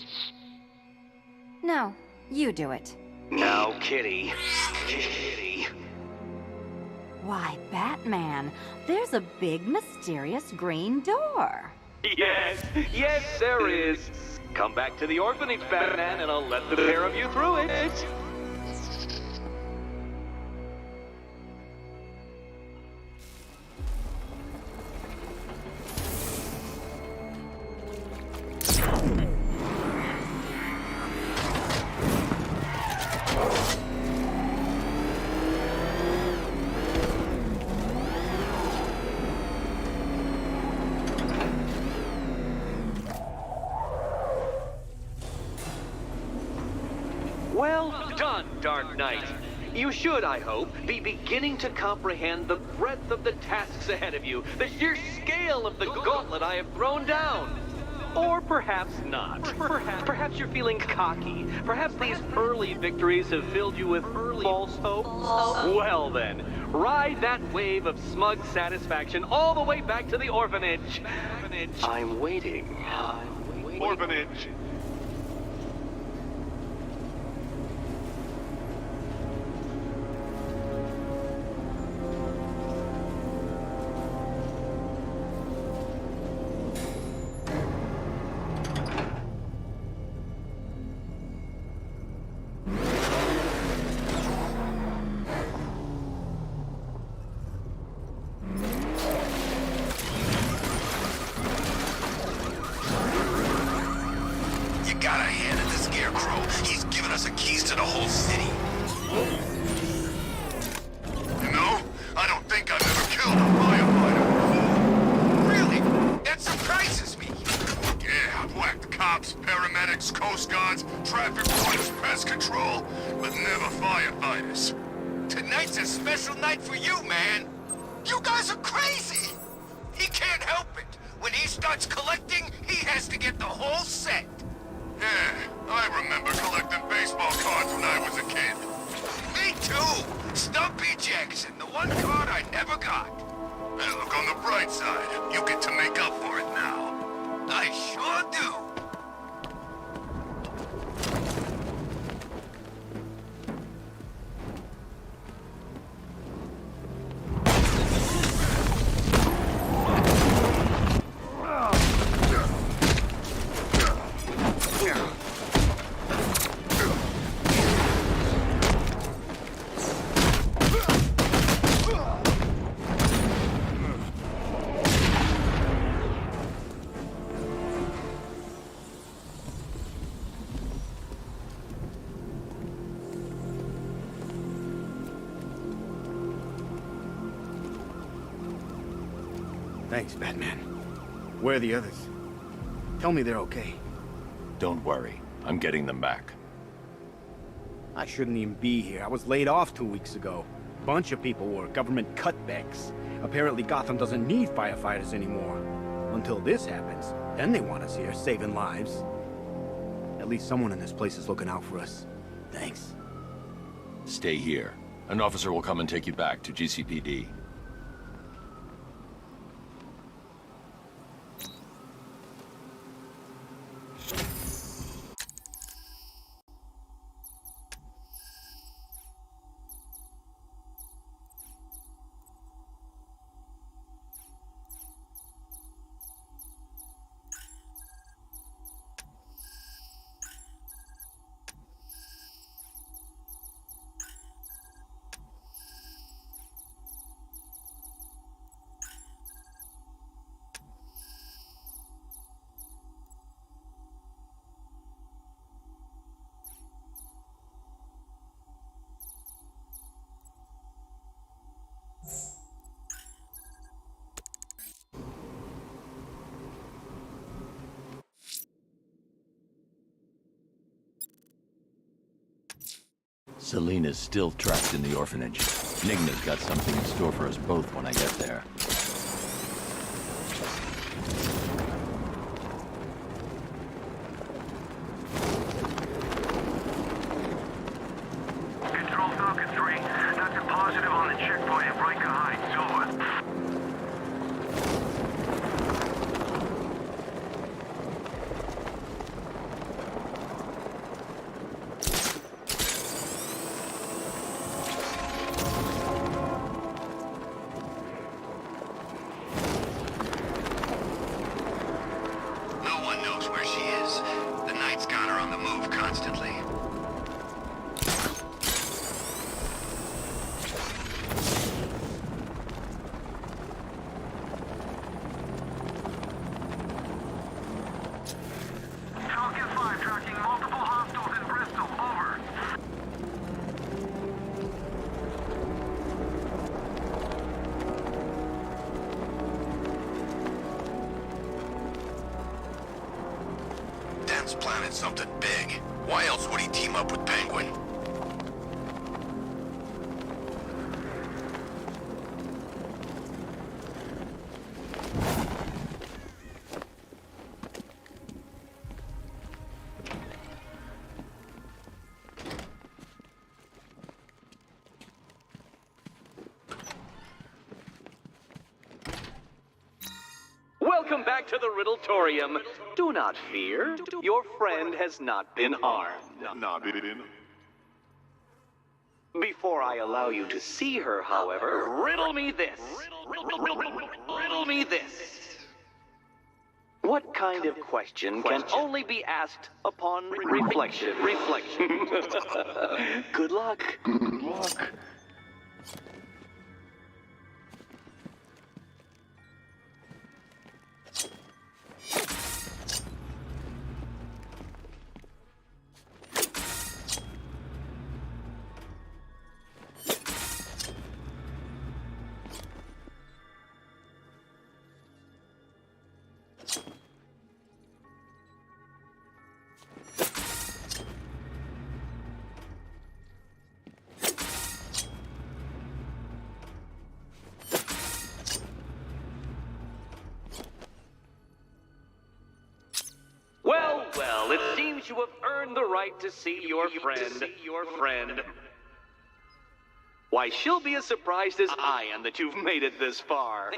No, you do it. Now, Kitty. Kitty. Why, Batman, there's a big, mysterious green door. Yes, there is. Come back to the orphanage, Batman, and I'll let the pair of you through it. Well done, Dark Knight. You should, I hope, be beginning to comprehend the breadth of the tasks ahead of you, the sheer scale of the gauntlet I have thrown down. Or perhaps not. Perhaps you're feeling cocky. Perhaps these early victories have filled you with false hope. Well then, ride that wave of smug satisfaction all the way back to the orphanage. I'm waiting. Orphanage. Thanks, Batman. Where are the others? Tell me they're okay. Don't worry. I'm getting them back. I shouldn't even be here. I was laid off 2 weeks ago. Bunch of people were. Government cutbacks. Apparently Gotham doesn't need firefighters anymore. Until this happens. Then they want us here, saving lives. At least someone in this place is looking out for us. Thanks. Stay here. An officer will come and take you back to GCPD. Selena's still trapped in the orphanage. Nigna's got something in store for us both when I get there. Control Falcon 3. That's a positive on the checkpoint at Riker Heights. Over. No one knows where she is. The Knight's got her on the move constantly. Falcon 5 tracking multiple hostiles in Bristol. Over. Dan's planning something big. Why else would he team up with Penguin? Welcome back to the Riddletorium. Do not fear. Your friend has not been harmed. Before I allow you to see her, however, riddle me this. Riddle me this. What kind of question can only be asked upon reflection? Good luck. Good luck. Well, it seems you have earned the right to see your friend. Why, she'll be as surprised as I am that you've made it this far.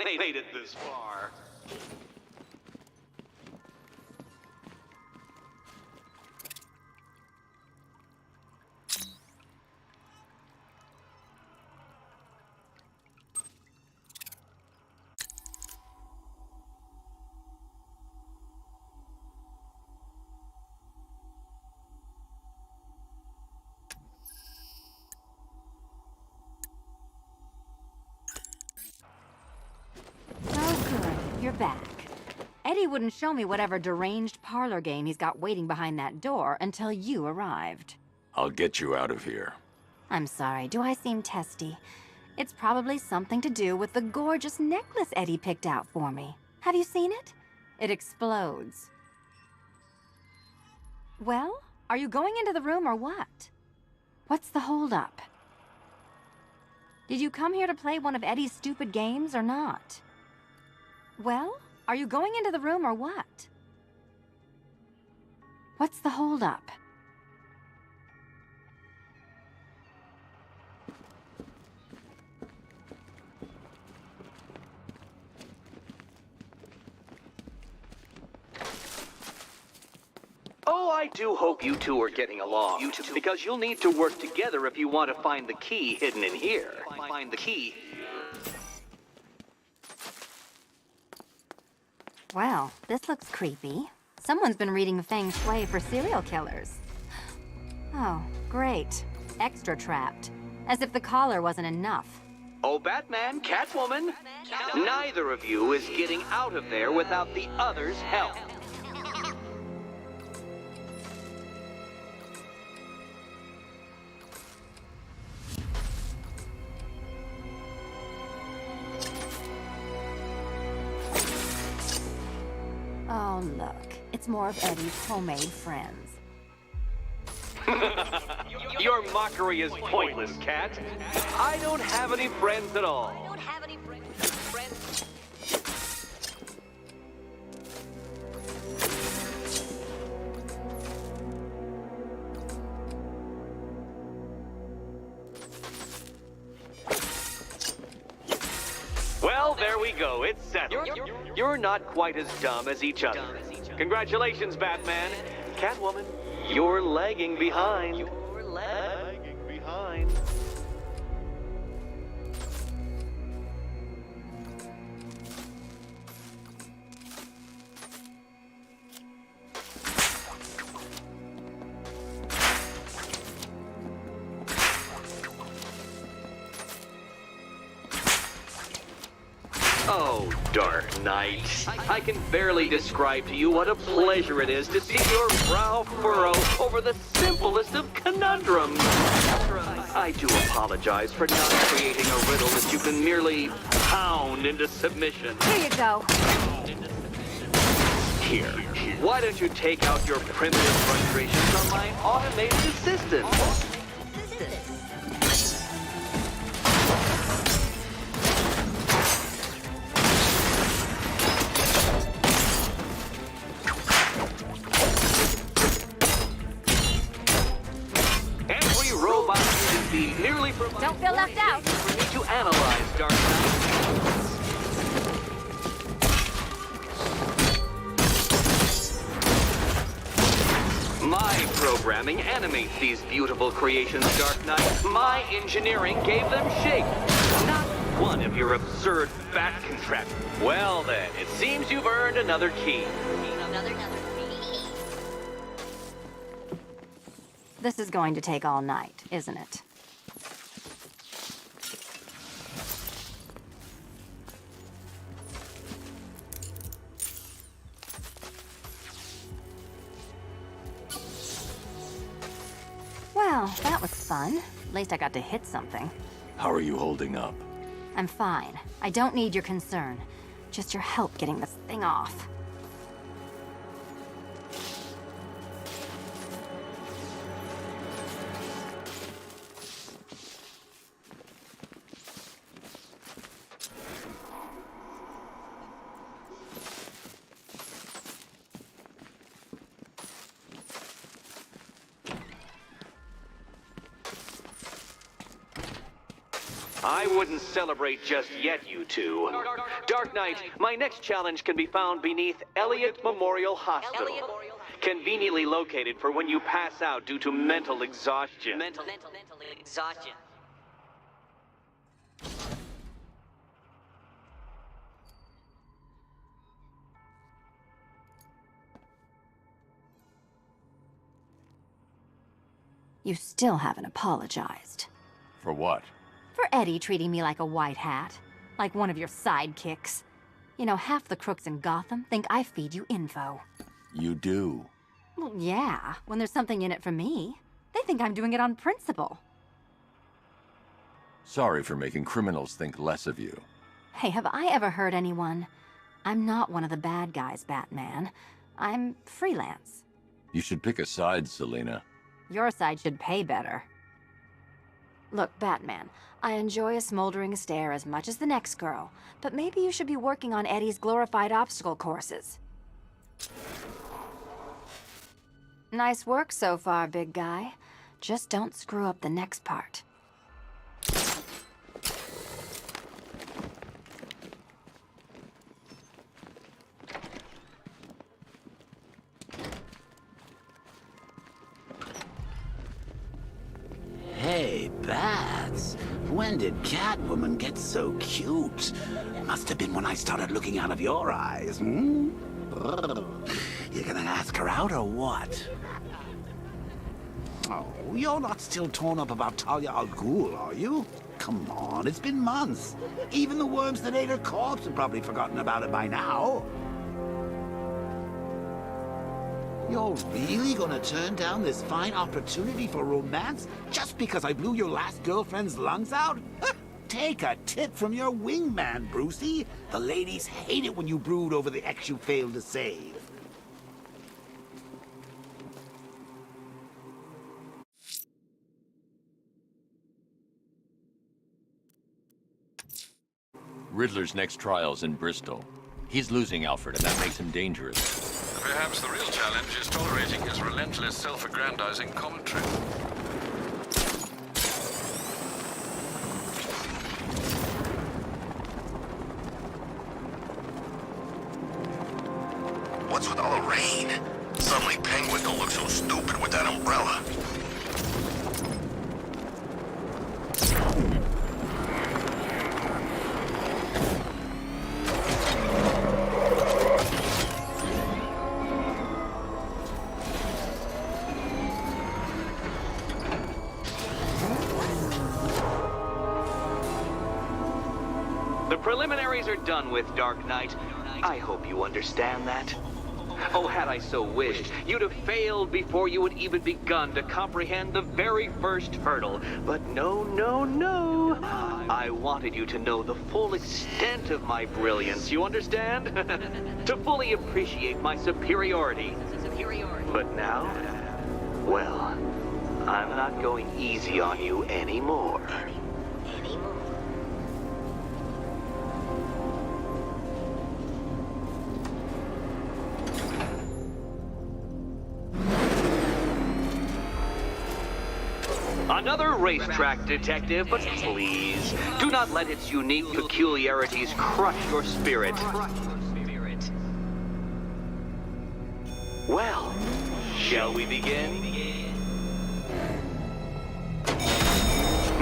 Oh, good. You're back. Eddie wouldn't show me whatever deranged parlor game he's got waiting behind that door until you arrived. I'll get you out of here. I'm sorry, do I seem testy? It's probably something to do with the gorgeous necklace Eddie picked out for me. Have you seen it? It explodes. Well, are you going into the room or what? What's the holdup? Did you come here to play one of Eddie's stupid games or not? Well, are you going into the room or what? What's the holdup? Oh, I do hope you two are getting along. Because you'll need to work together if you want to find the key hidden in here. Find the key. Well, this looks creepy. Someone's been reading Feng Shui for serial killers. Oh, great. Extra trapped. As if the collar wasn't enough. Oh, Batman, Catwoman, neither of you is getting out of there without the other's help. Oh, look. It's more of Eddie's homemade friends. Your mockery is pointless, Cat. I don't have any friends at all. Well, there we go. It's settled. You're not quite as dumb as each other. Congratulations, Batman. Catwoman, you're lagging behind. You're lagging behind. Oh, Dark Knight. I can barely describe to you what a pleasure it is to see your brow furrow over the simplest of conundrums. I do apologize for not creating a riddle that you can merely pound into submission. Here you go. Here, why don't you take out your primitive frustrations on my automated assistant? Don't feel left out. For me to analyze, Dark Knight. My programming animates these beautiful creations, Dark Knight. My engineering gave them shape. Not one of your absurd bat contraptions. Well then, it seems you've earned another key. This is going to take all night, isn't it? Well, that was fun. At least I got to hit something. How are you holding up? I'm fine. I don't need your concern. Just your help getting this thing off. I wouldn't celebrate just yet, you two. Dark Knight, my next challenge can be found beneath Elliott Memorial Hospital. Conveniently located for when you pass out due to mental exhaustion. Mental exhaustion. You still haven't apologized. For what? For Eddie treating me like a white hat. Like one of your sidekicks. You know, half the crooks in Gotham think I feed you info. You do. Well, yeah, when there's something in it for me. They think I'm doing it on principle. Sorry for making criminals think less of you. Hey, have I ever hurt anyone? I'm not one of the bad guys, Batman. I'm freelance. You should pick a side, Selina. Your side should pay better. Look, Batman, I enjoy a smoldering stare as much as the next girl, but maybe you should be working on Eddie's glorified obstacle courses. Nice work so far, big guy. Just don't screw up the next part. Hey, Bats. When did Catwoman get so cute? Must have been when I started looking out of your eyes, hmm? You gonna ask her out or what? Oh, you're not still torn up about Talia al Ghul, are you? Come on, it's been months. Even the worms that ate her corpse have probably forgotten about it by now. You're really gonna turn down this fine opportunity for romance just because I blew your last girlfriend's lungs out? Take a tip from your wingman, Brucey. The ladies hate it when you brood over the ex you failed to save. Riddler's next trial's in Bristol. He's losing Alfred, and that makes him dangerous. Perhaps the real challenge is tolerating his relentless, self-aggrandizing commentary. What's with all the rain? Suddenly Penguin don't look so stupid with that umbrella. The preliminaries are done with, Dark Knight. I hope you understand that. Oh, had I so wished, you'd have failed before you had even begun to comprehend the very first hurdle. But no, no, no. I wanted you to know the full extent of my brilliance, you understand? To fully appreciate my superiority. But now, well, I'm not going easy on you anymore. Another racetrack detective, but please, do not let its unique peculiarities crush your spirit. Well, shall we begin?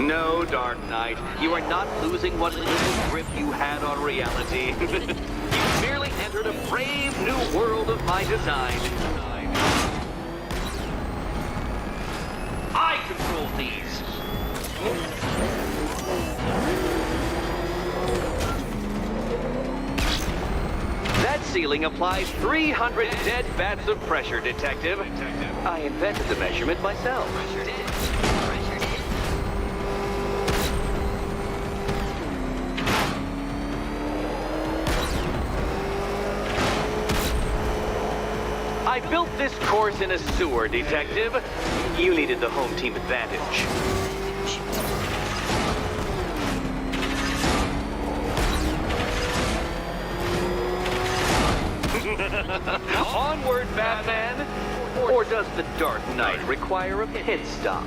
No, Dark Knight, you are not losing what little grip you had on reality. You merely entered a brave new world of my design. I control these. That ceiling applies 300 dead bats of pressure, Detective. I invented the measurement myself. I built this course in a sewer, Detective. You needed the home team advantage. Onward, Batman! Or does the Dark Knight require a pit stop?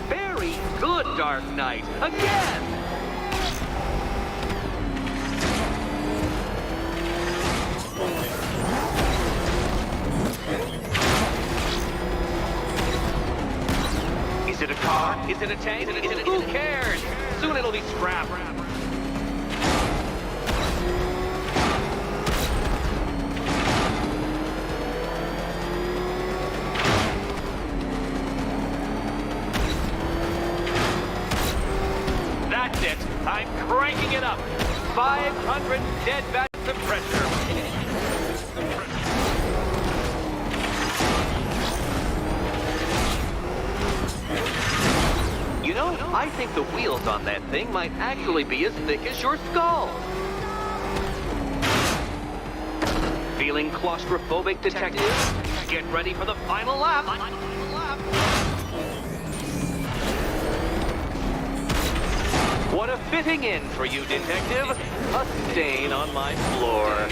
Very good, Dark Knight! Again! Is it a car? Is it a tank? Who cares? Soon it'll be scrap. That's it. I'm cranking it up. 500 dead bats of pressure. You know, I think the wheels on that thing might actually be as thick as your skull. Feeling claustrophobic, Detective? Get ready for the final lap. What a fitting end for you, Detective. A stain on my floor.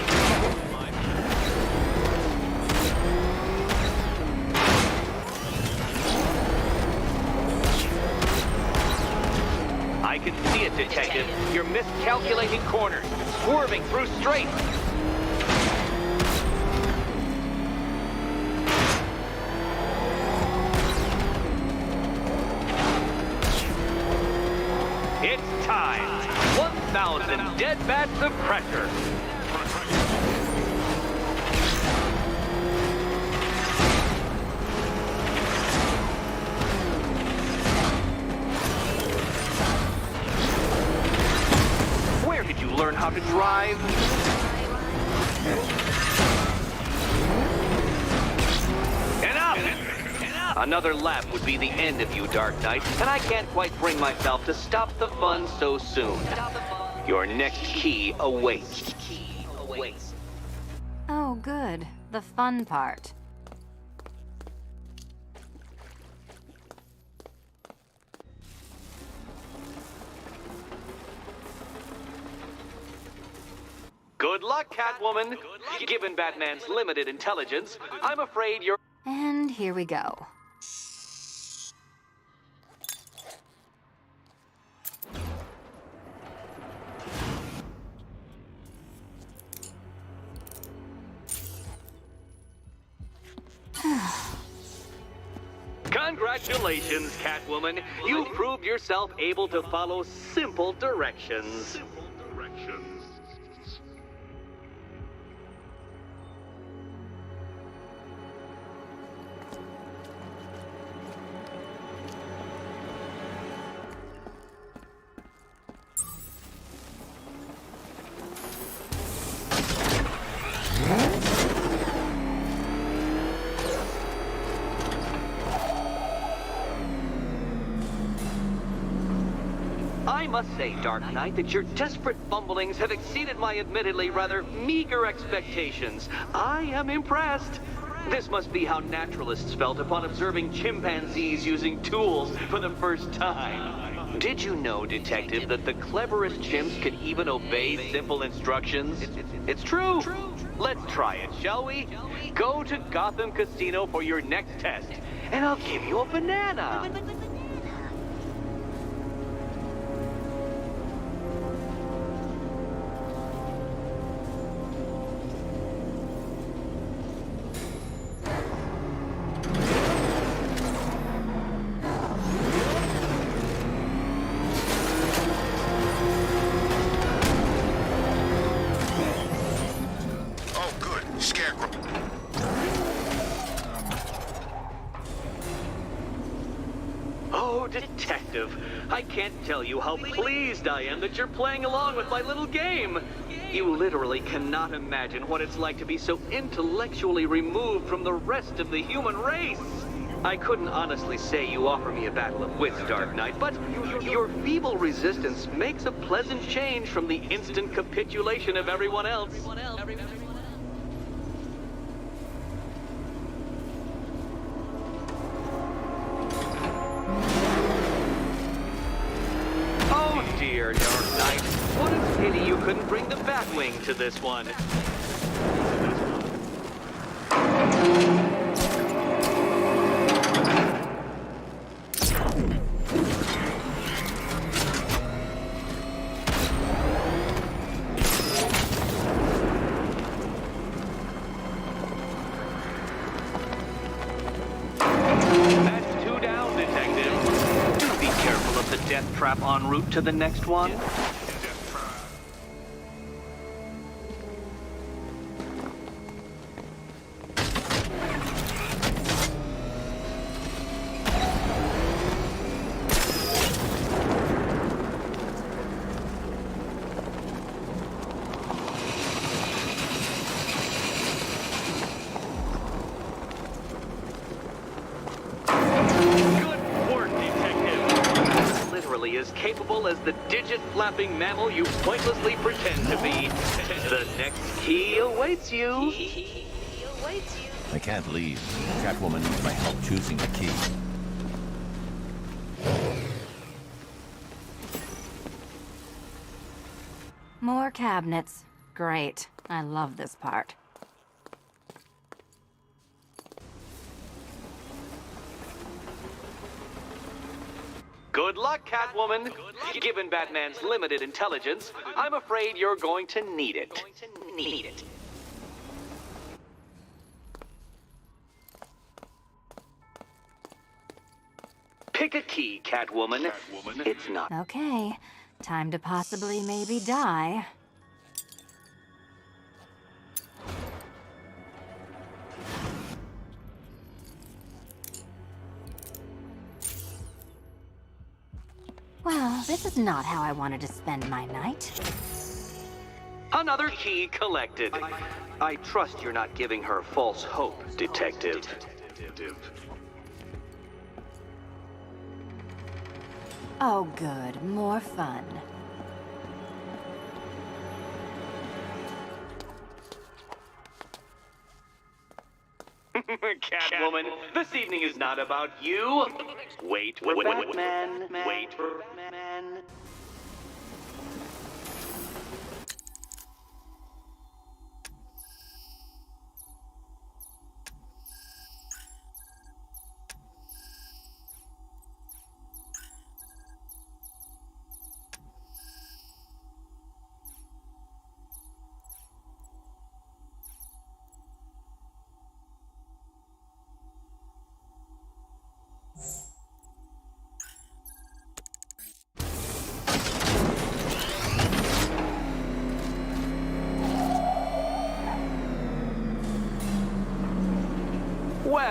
I can see it, Detective. You're miscalculating corners, swerving through straights. It's time. 1,000 dead bats of pressure. Where did you learn how to drive? Enough! Another lap would be the end of you, Dark Knight, and I can't quite bring myself to stop the fun so soon. Your next key awaits. Oh, good. The fun part. Good luck, Catwoman. Given Batman's limited intelligence, I'm afraid you're... And here we go. Congratulations, Catwoman. You proved yourself able to follow simple directions. I must say, Dark Knight, that your desperate fumblings have exceeded my admittedly rather meager expectations. I am impressed. This must be how naturalists felt upon observing chimpanzees using tools for the first time. Did you know, Detective, that the cleverest chimps can even obey simple instructions? It's true. Let's try it, shall we? Go to Gotham Casino for your next test, and I'll give you a banana. Oh, good. Scarecrow. Oh, Detective, I can't tell you how pleased I am that you're playing along with my little game. You literally cannot imagine what it's like to be so intellectually removed from the rest of the human race. I couldn't honestly say you offer me a battle of wits, Dark Knight, but your feeble resistance makes a pleasant change from the instant capitulation of everyone else. Oh dear, Dark Knight. What a pity you couldn't bring the Batwing to this one. That's two down, Detective. Do be careful of the death trap en route to the next one. Good work, Detective. Literally as capable as the digit-flapping mammal you pointlessly pretend to be. The next key awaits you. I can't leave. Catwoman needs my help choosing the key. More cabinets. Great. I love this part. Good luck, Catwoman. Given Batman's limited intelligence, I'm afraid you're going to need it. Pick a key, Catwoman. It's not. Okay. Time to possibly maybe die. Well, this is not how I wanted to spend my night. Another key collected. I trust you're not giving her false hope, Detective. Oh, good. More fun. Catwoman, this evening is not about you. Wait for Batman. Wait for Batman.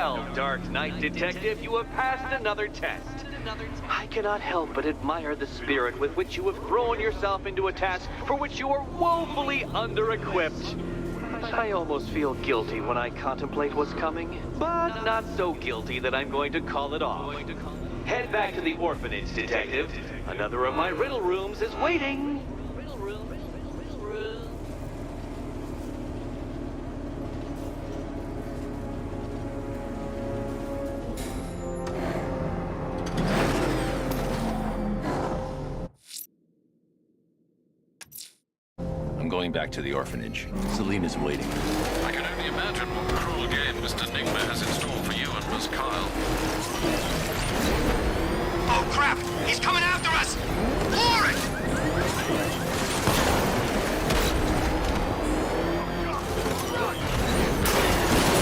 Well, Dark Knight Detective, you have passed another test. I cannot help but admire the spirit with which you have thrown yourself into a task for which you are woefully under-equipped. I almost feel guilty when I contemplate what's coming, but not so guilty that I'm going to call it off. Head back to the orphanage, Detective. Another of my riddle rooms is waiting. I'm going back to the orphanage. Selena's waiting. I can only imagine what cruel game Mr. Nigma has in store for you and Miss Kyle. Oh, crap! He's coming after us! Lauren!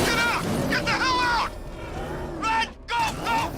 Get out! Get the hell out! Red, go, go!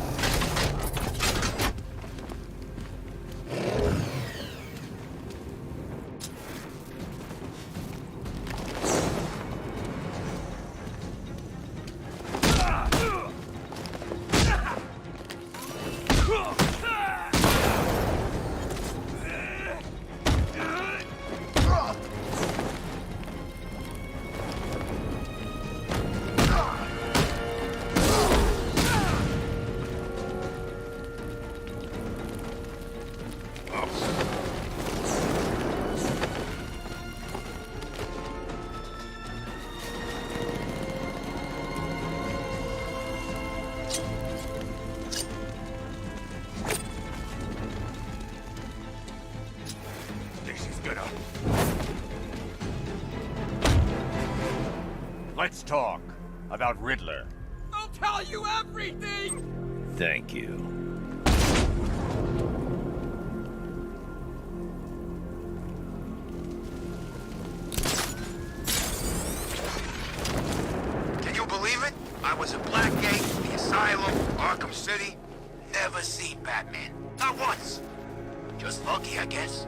Let's talk about Riddler. I'll tell you everything! Thank you. Can you believe it? I was at Blackgate, the Asylum, Arkham City. Never seen Batman. Not once. Just lucky, I guess.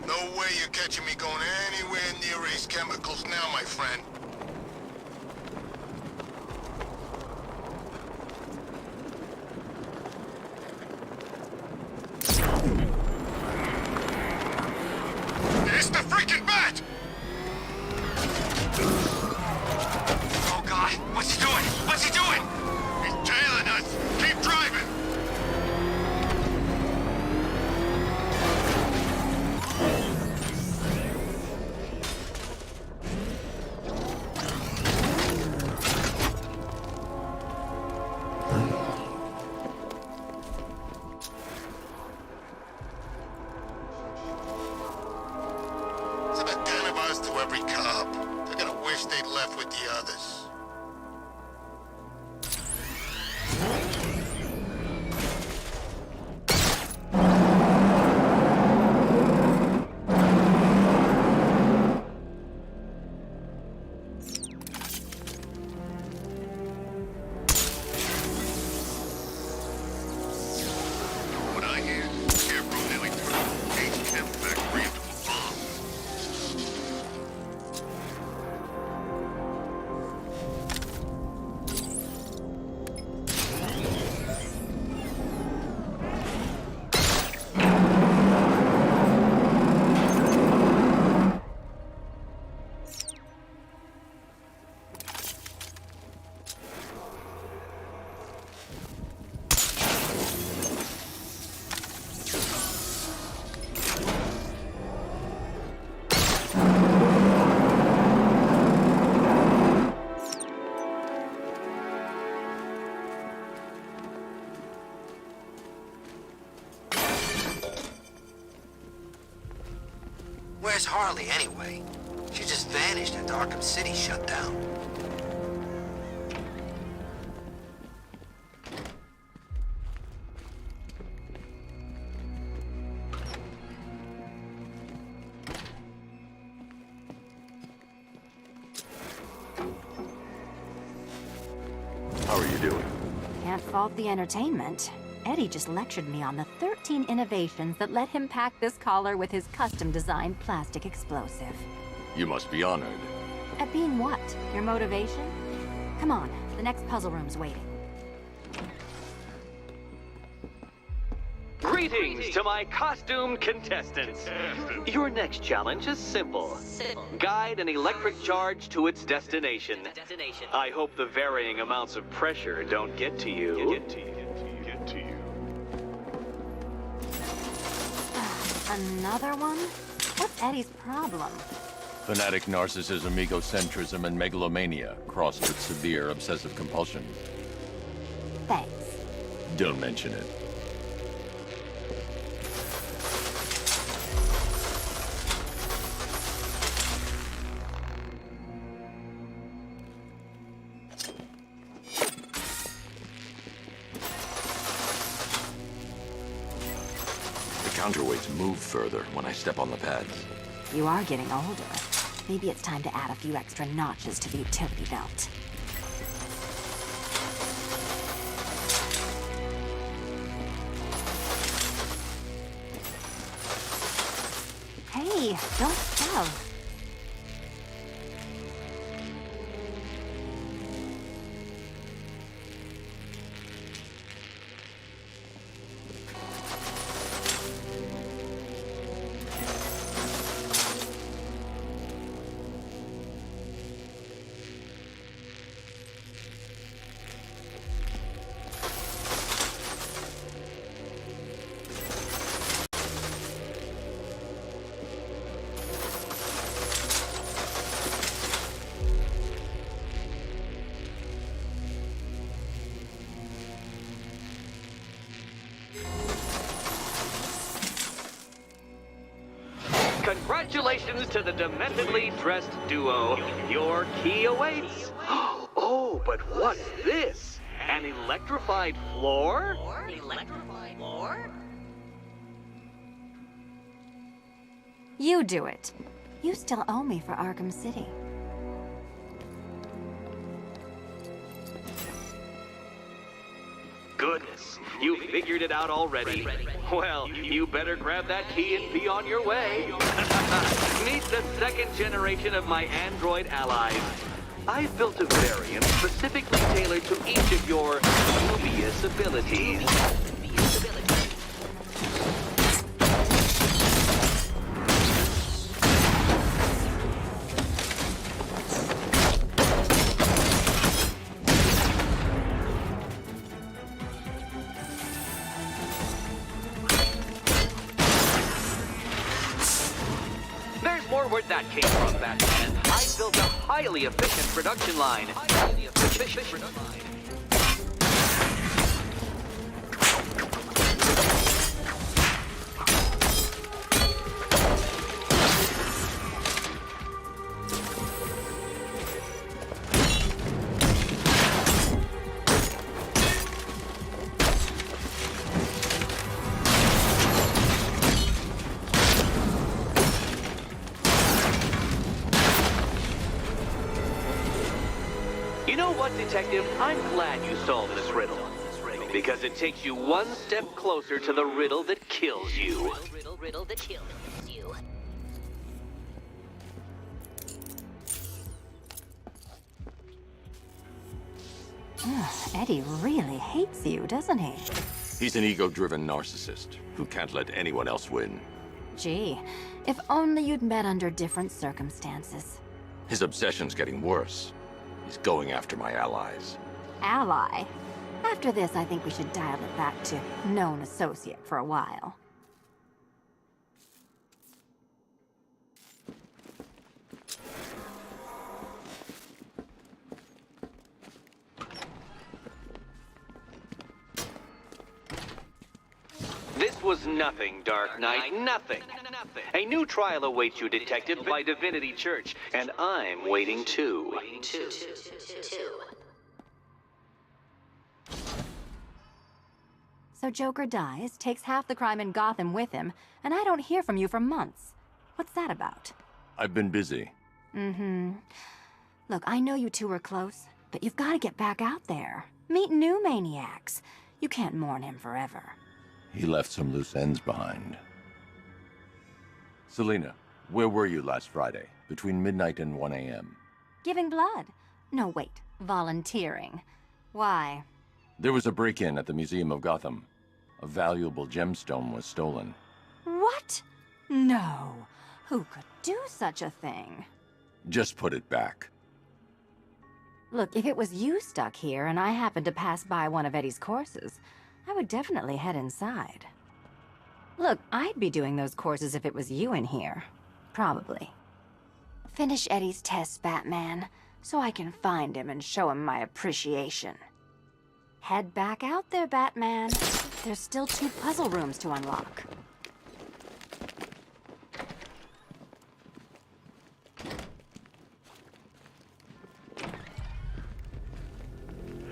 No way you're catching me going anywhere near these chemicals now, my friend. It's the freaking bat! Oh, God. What's he doing? What's he doing? He's tailing us. Keep driving. It's about 10 of us to every cop. They're gonna wish they'd left with the others. What I hear, Scarecrow nearly turned H-Chem factory into a bomb. Where's Harley, anyway? She just vanished after Arkham City shut down. How are you doing? Can't fault the entertainment. Eddie just lectured me on the 13 innovations that let him pack this collar with his custom-designed plastic explosive. You must be honored. At being what? Your motivation? Come on, the next puzzle room's waiting. Greetings to my costumed contestants. Your next challenge is simple. Guide an electric charge to its destination. I hope the varying amounts of pressure don't get to you. Another one? What's Eddie's problem? Fanatic narcissism, egocentrism, and megalomania, crossed with severe obsessive compulsion. Thanks. Don't mention it. Counterweights move further when I step on the pads. You are getting older. Maybe it's time to add a few extra notches to the utility belt. Hey, don't shove. Congratulations to the dementedly dressed duo. Your key awaits. Oh, but what's this? An electrified floor? Electrified floor? You do it. You still owe me for Arkham City. Goodness, you figured it out already. Well, you better grab that key and be on your way. Meet the second generation of my android allies. I've built a variant specifically tailored to each of your dubious abilities. Where'd that came from, Batman? I built a highly efficient production line. You know what, Detective? I'm glad you solved this riddle. Because it takes you one step closer to the riddle that kills you. Riddle that kills you. Eddie really hates you, doesn't he? He's an ego-driven narcissist who can't let anyone else win. Gee, if only you'd met under different circumstances. His obsession's getting worse. He's going after my allies. Ally? After this, I think we should dial it back to known associate for a while. This was nothing, Dark Knight, nothing. A new trial awaits you, Detective, by Divinity Church, and I'm waiting too. So Joker dies, takes half the crime in Gotham with him, and I don't hear from you for months. What's that about? I've been busy. Mm-hmm. Look, I know you two were close, But you've got to get back out there. Meet new maniacs. You can't mourn him forever. He left some loose ends behind. Selena, where were you last Friday, between midnight and 1 a.m.? Giving blood. No, wait. Volunteering. Why? There was a break-in at the Museum of Gotham. A valuable gemstone was stolen. What? No. Who could do such a thing? Just put it back. Look, if it was you stuck here and I happened to pass by one of Eddie's courses, I would definitely head inside. Look, I'd be doing those courses if it was you in here. Probably. Finish Eddie's tests, Batman, so I can find him and show him my appreciation. Head back out there, Batman. There's still 2 puzzle rooms to unlock.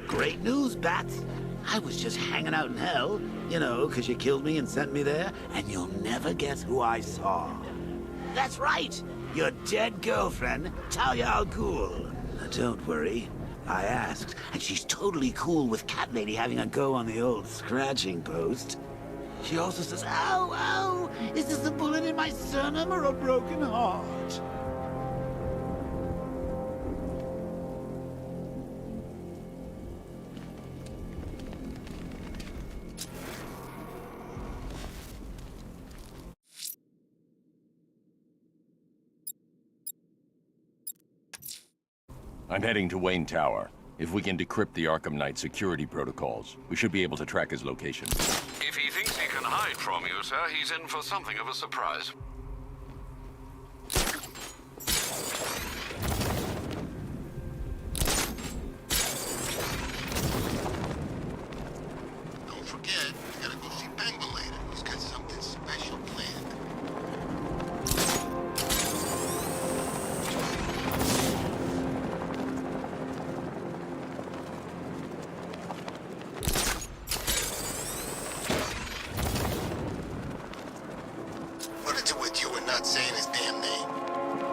Great news, Bats. I was just hanging out in hell, you know, 'cause you killed me and sent me there, and you'll never guess who I saw. That's right, your dead girlfriend, Talia al Ghul. Now, don't worry, I asked, and she's totally cool with Cat Lady having a go on the old scratching post. She also says, ow, ow, is this a bullet in my sternum or a broken heart? I'm heading to Wayne Tower. If we can decrypt the Arkham Knight security protocols, we should be able to track his location. If he thinks he can hide from you, sir, he's in for something of a surprise. Don't forget, you gotta go see Penguin later. He's got something special planned. What is it with you and not saying his damn name?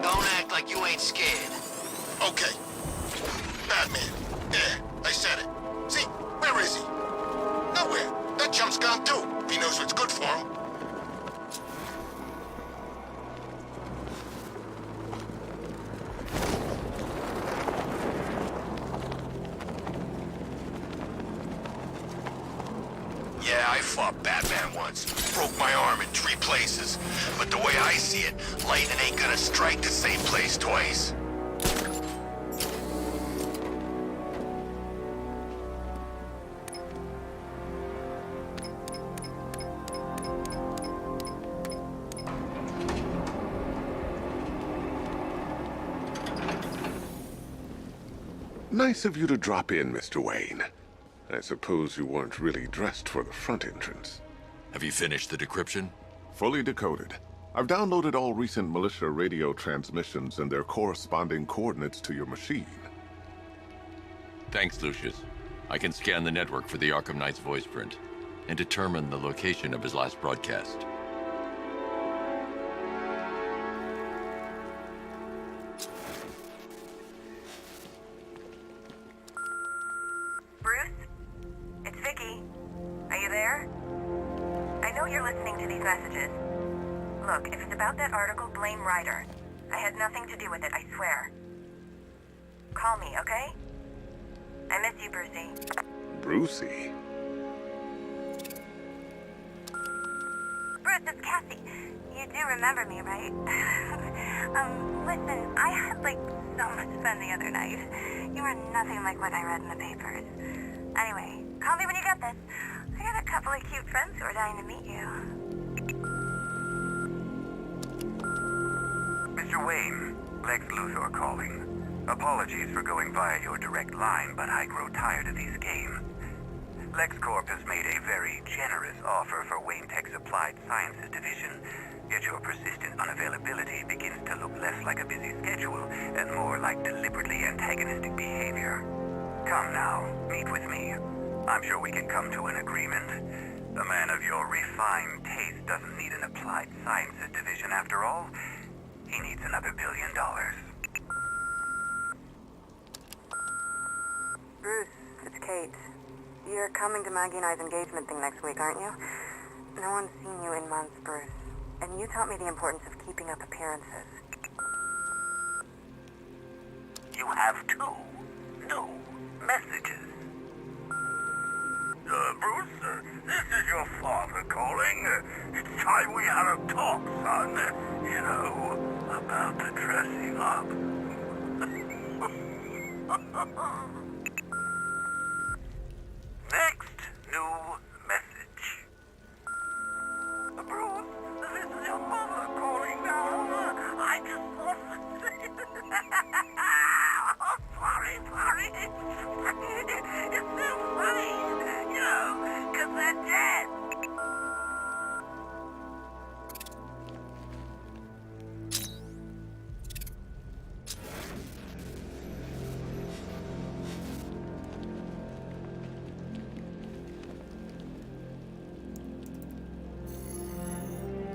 Don't act like you ain't scared. Okay. Batman. There, I said it. See, where is he? Nowhere. That jump's gone too. He knows what's good for him. Yeah, I fought Batman once. Broke my arm in 3 places. But the way I see it, lightning ain't gonna strike the same place twice. Nice of you to drop in, Mr. Wayne. I suppose you weren't really dressed for the front entrance. Have you finished the decryption? Fully decoded. I've downloaded all recent militia radio transmissions and their corresponding coordinates to your machine. Thanks, Lucius. I can scan the network for the Arkham Knight's voice print and determine the location of his last broadcast. Bruce? It's Vicky. Are you there? I know you're listening to these messages. Look, if it's about that article, blame Ryder. I had nothing to do with it, I swear. Call me, okay? I miss you, Brucey. Brucey? Bruce, it's Cassie. You do remember me, right? Listen, I had, so much fun the other night. You were nothing like what I read in the papers. Anyway, call me when you get this. I got a couple of cute friends who are dying to meet you. Mr. Wayne, Lex Luthor calling. Apologies for going via your direct line, but I grow tired of these games. LexCorp has made a very generous offer for Wayne Tech's Applied Sciences division, yet your persistent unavailability begins to look less like a busy schedule and more like deliberately antagonistic behavior. Come now, meet with me. I'm sure we can come to an agreement. A man of your refined taste doesn't need an Applied Sciences division after all. He needs another $1 billion. Bruce, it's Kate. You're coming to Maggie and I's engagement thing next week, aren't you? No one's seen you in months, Bruce. And you taught me the importance of keeping up appearances. You have two new messages. Bruce, this is your father calling. It's time we had a talk, son. You know, about the dressing up. Next new message. Bruce, this is your mother calling now. I just want to say... Oh, sorry. It's so funny, you know, 'cause they're dead.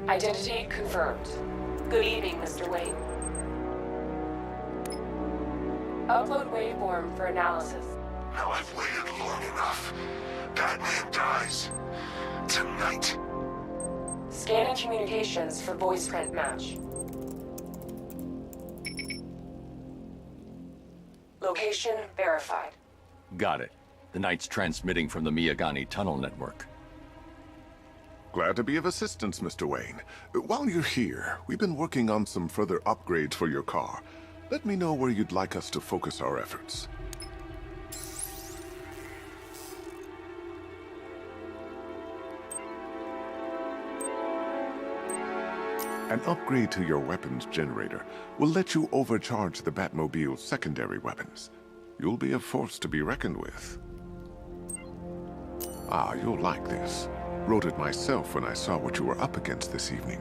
Identity confirmed. Good evening, Mr. Wayne. Upload waveform for analysis. Now I've waited long enough. Batman dies. Tonight. Scanning communications for voice print match. Location verified. Got it. The Knight's transmitting from the Miyagani tunnel network. Glad to be of assistance, Mr. Wayne. While you're here, we've been working on some further upgrades for your car. Let me know where you'd like us to focus our efforts. An upgrade to your weapons generator will let you overcharge the Batmobile's secondary weapons. You'll be a force to be reckoned with. Ah, you'll like this. Wrote it myself when I saw what you were up against this evening.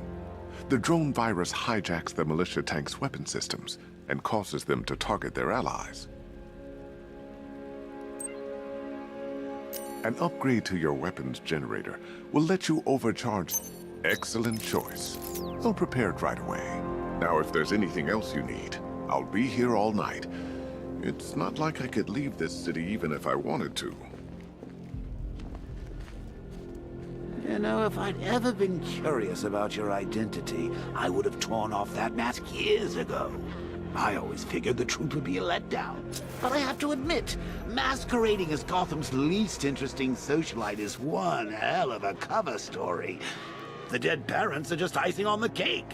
The drone virus hijacks the militia tank's weapon systems and causes them to target their allies. An upgrade to your weapons generator will let you overcharge. Excellent choice. I'll prepare it right away. Now, if there's anything else you need, I'll be here all night. It's not like I could leave this city even if I wanted to. You know, if I'd ever been curious about your identity, I would have torn off that mask years ago. I always figured the truth would be a letdown. But I have to admit, masquerading as Gotham's least interesting socialite is one hell of a cover story. The dead parents are just icing on the cake.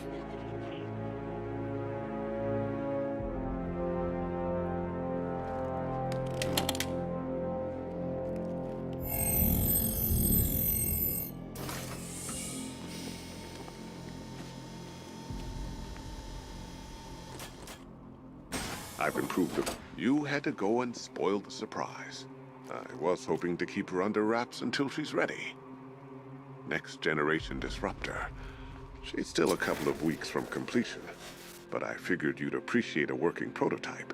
I've improved them. You had to go and spoil the surprise. I was hoping to keep her under wraps until she's ready. Next generation disruptor. She's still a couple of weeks from completion, but I figured you'd appreciate a working prototype.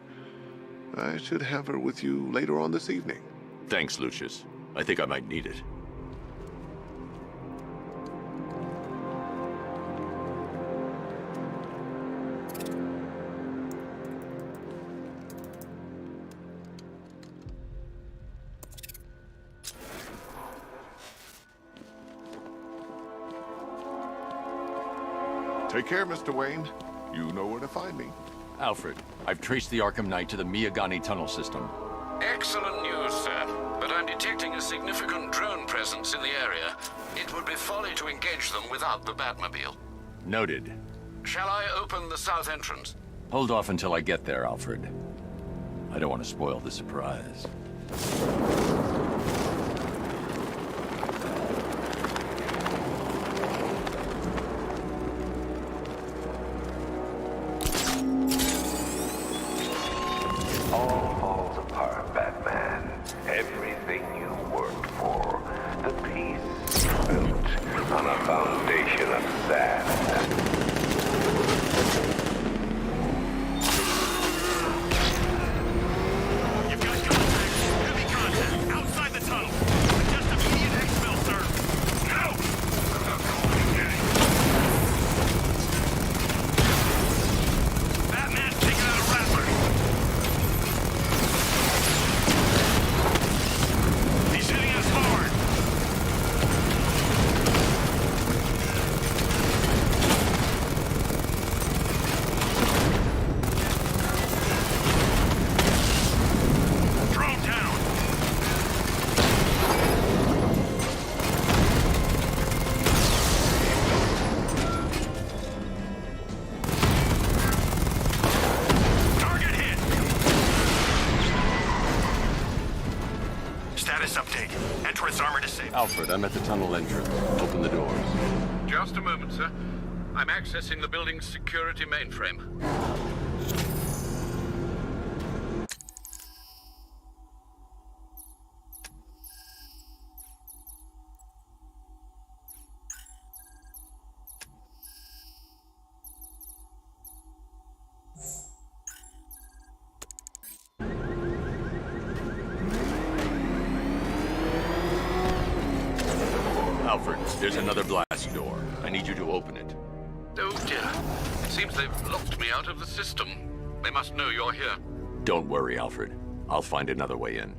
I should have her with you later on this evening. Thanks, Lucius. I think I might need it. Take care, Mr. Wayne. You know where to find me. Alfred, I've traced the Arkham Knight to the Miyagani tunnel system. Excellent news, sir. But I'm detecting a significant drone presence in the area. It would be folly to engage them without the Batmobile. Noted. Shall I open the south entrance? Hold off until I get there, Alfred. I don't want to spoil the surprise. All falls apart, Batman. Everything you worked for. The peace built on a foundation of sand. You've got contact. Heavy contact. Status update. Entrance armor disabled. Alfred, I'm at the tunnel entrance. Open the doors. Just a moment, sir. I'm accessing the building's security mainframe. Alfred, there's another blast door. I need you to open it. Oh dear. It seems they've locked me out of the system. They must know you're here. Don't worry, Alfred. I'll find another way in.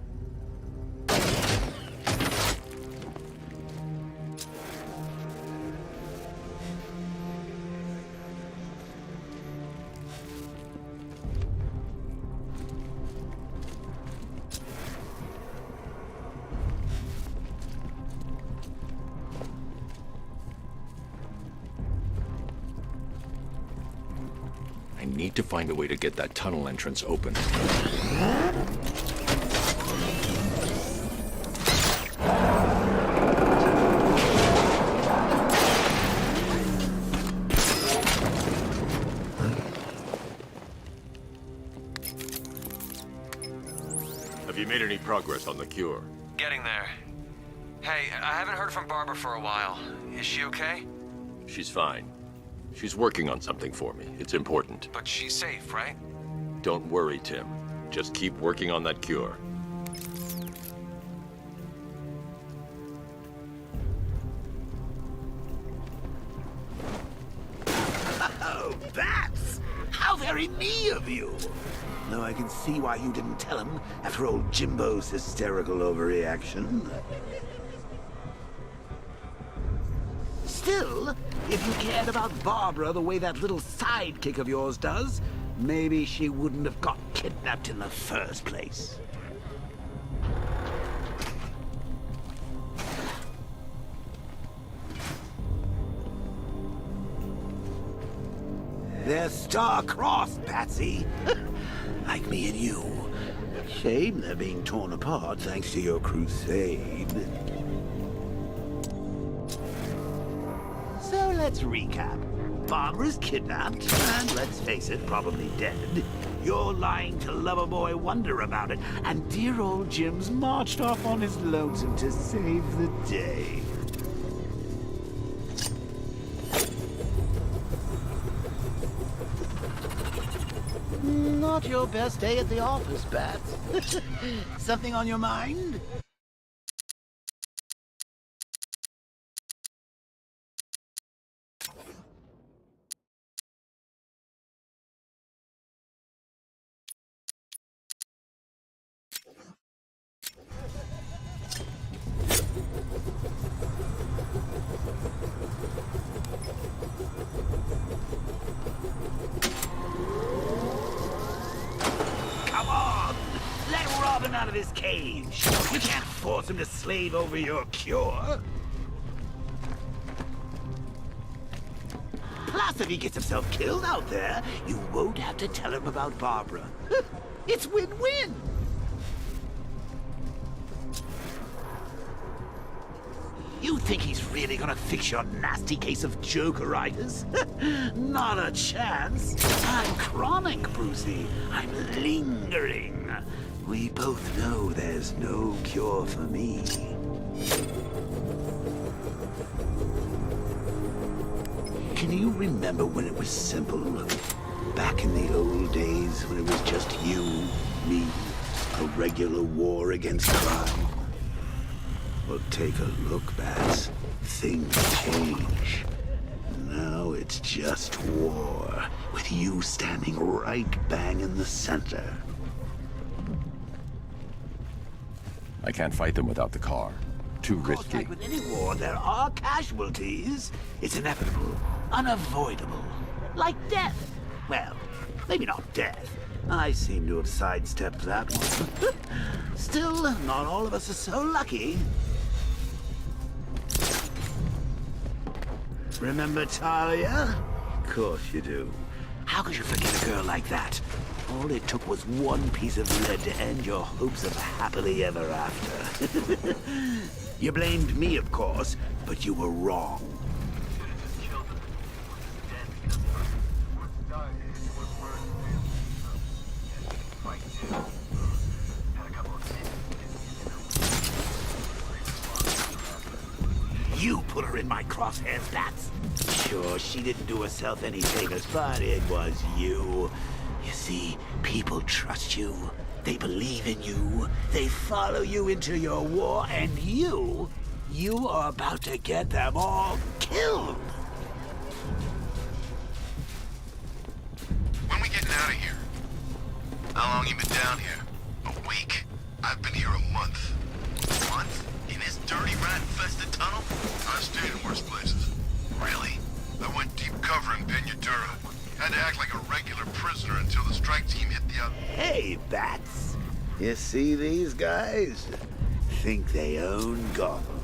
I need to find a way to get that tunnel entrance open. Have you made any progress on the cure? Getting there. Hey, I haven't heard from Barbara for a while. Is she okay? She's fine. She's working on something for me. It's important. But she's safe, right? Don't worry, Tim. Just keep working on that cure. Oh, Bats! How very me of you! Though I can see why you didn't tell him after old Jimbo's hysterical overreaction. Still, if you cared about Barbara the way that little sidekick of yours does, maybe she wouldn't have got kidnapped in the first place. They're star-crossed, Patsy. Like me and you. Shame they're being torn apart thanks to your crusade. So let's recap. Barbara's kidnapped, and let's face it, probably dead. You're lying to Loverboy Wonder about it, and dear old Jim's marched off on his lonesome to save the day. Not your best day at the office, Bats. Something on your mind? Out of his cage. You can't force him to slave over your cure. Plus, if he gets himself killed out there, you won't have to tell him about Barbara. It's win-win. You think he's really gonna fix your nasty case of Jokeritis? Not a chance. I'm chronic, Brucey. I'm lingering. We both know there's no cure for me. Can you remember when it was simple? Back in the old days when it was just you, me, a regular war against crime? Well, take a look, Bats. Things change. Now it's just war, with you standing right bang in the center. I can't fight them without the car. Too risky. Like with any war, there are casualties. It's inevitable, unavoidable. Like death. Well, maybe not death. I seem to have sidestepped that one. Still, not all of us are so lucky. Remember Talia? Of course you do. How could you forget a girl like that? All it took was one piece of lead to end your hopes of happily ever after. You blamed me, of course, but you were wrong. You put her in my crosshairs, Bats. Sure, she didn't do herself any favors, but it was you. You see, people trust you. They believe in you. They follow you into your war, and you are about to get them all killed. When we getting out of here? How long you been down here? A week? I've been here a month. A month? In this dirty, rat-infested tunnel? I've stayed in worse places. Really? I went deep cover in Peñadura. Had to act like a regular prisoner until the strike team hit the other. Hey, Bats. You see these guys? Think they own Gotham.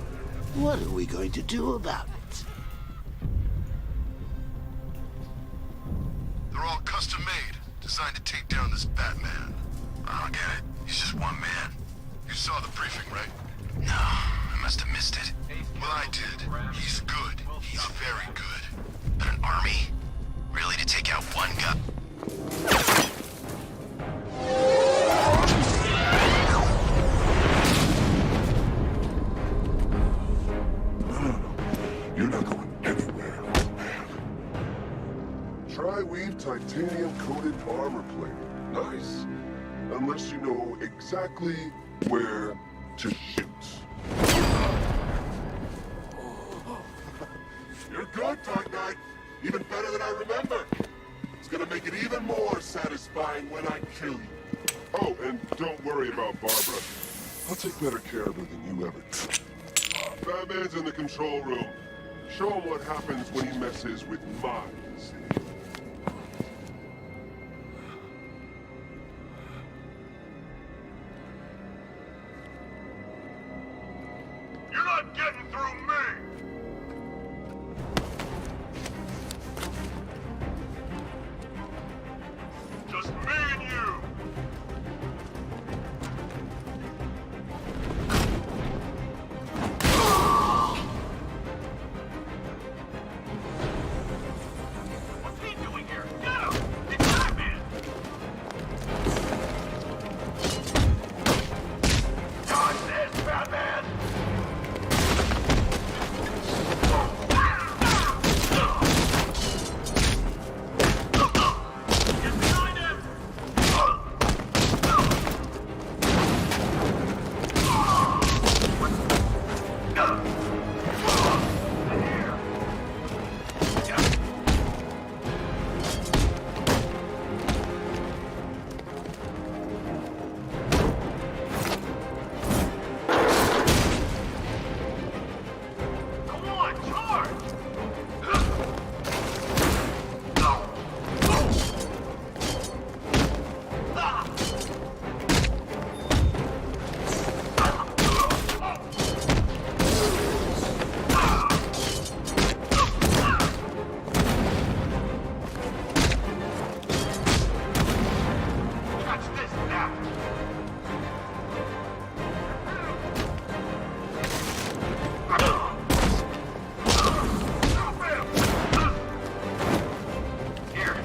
What are we going to do about it? They're all custom-made, designed to take down this Batman. I don't get it. He's just one man. You saw the briefing, right? No, I must have missed it. Well, I did. He's good. He's very good. But an army? Really, to take out one guy? You're not going anywhere, man. Tri-weave titanium-coated armor plate. Nice. Unless you know exactly where to shoot. You're good, Dark Knight. Even better than I remember. It's gonna make it even more satisfying when I kill you. Oh, and don't worry about Barbara. I'll take better care of her than you ever did. Batman's in the control room. Show him what happens when he messes with minds. You're not getting through me! Just me and you! What's he doing here? Get him! It's Batman! Dodge this, Batman! Get behind him! Come on, charge! Catch this now! Stop him! Here.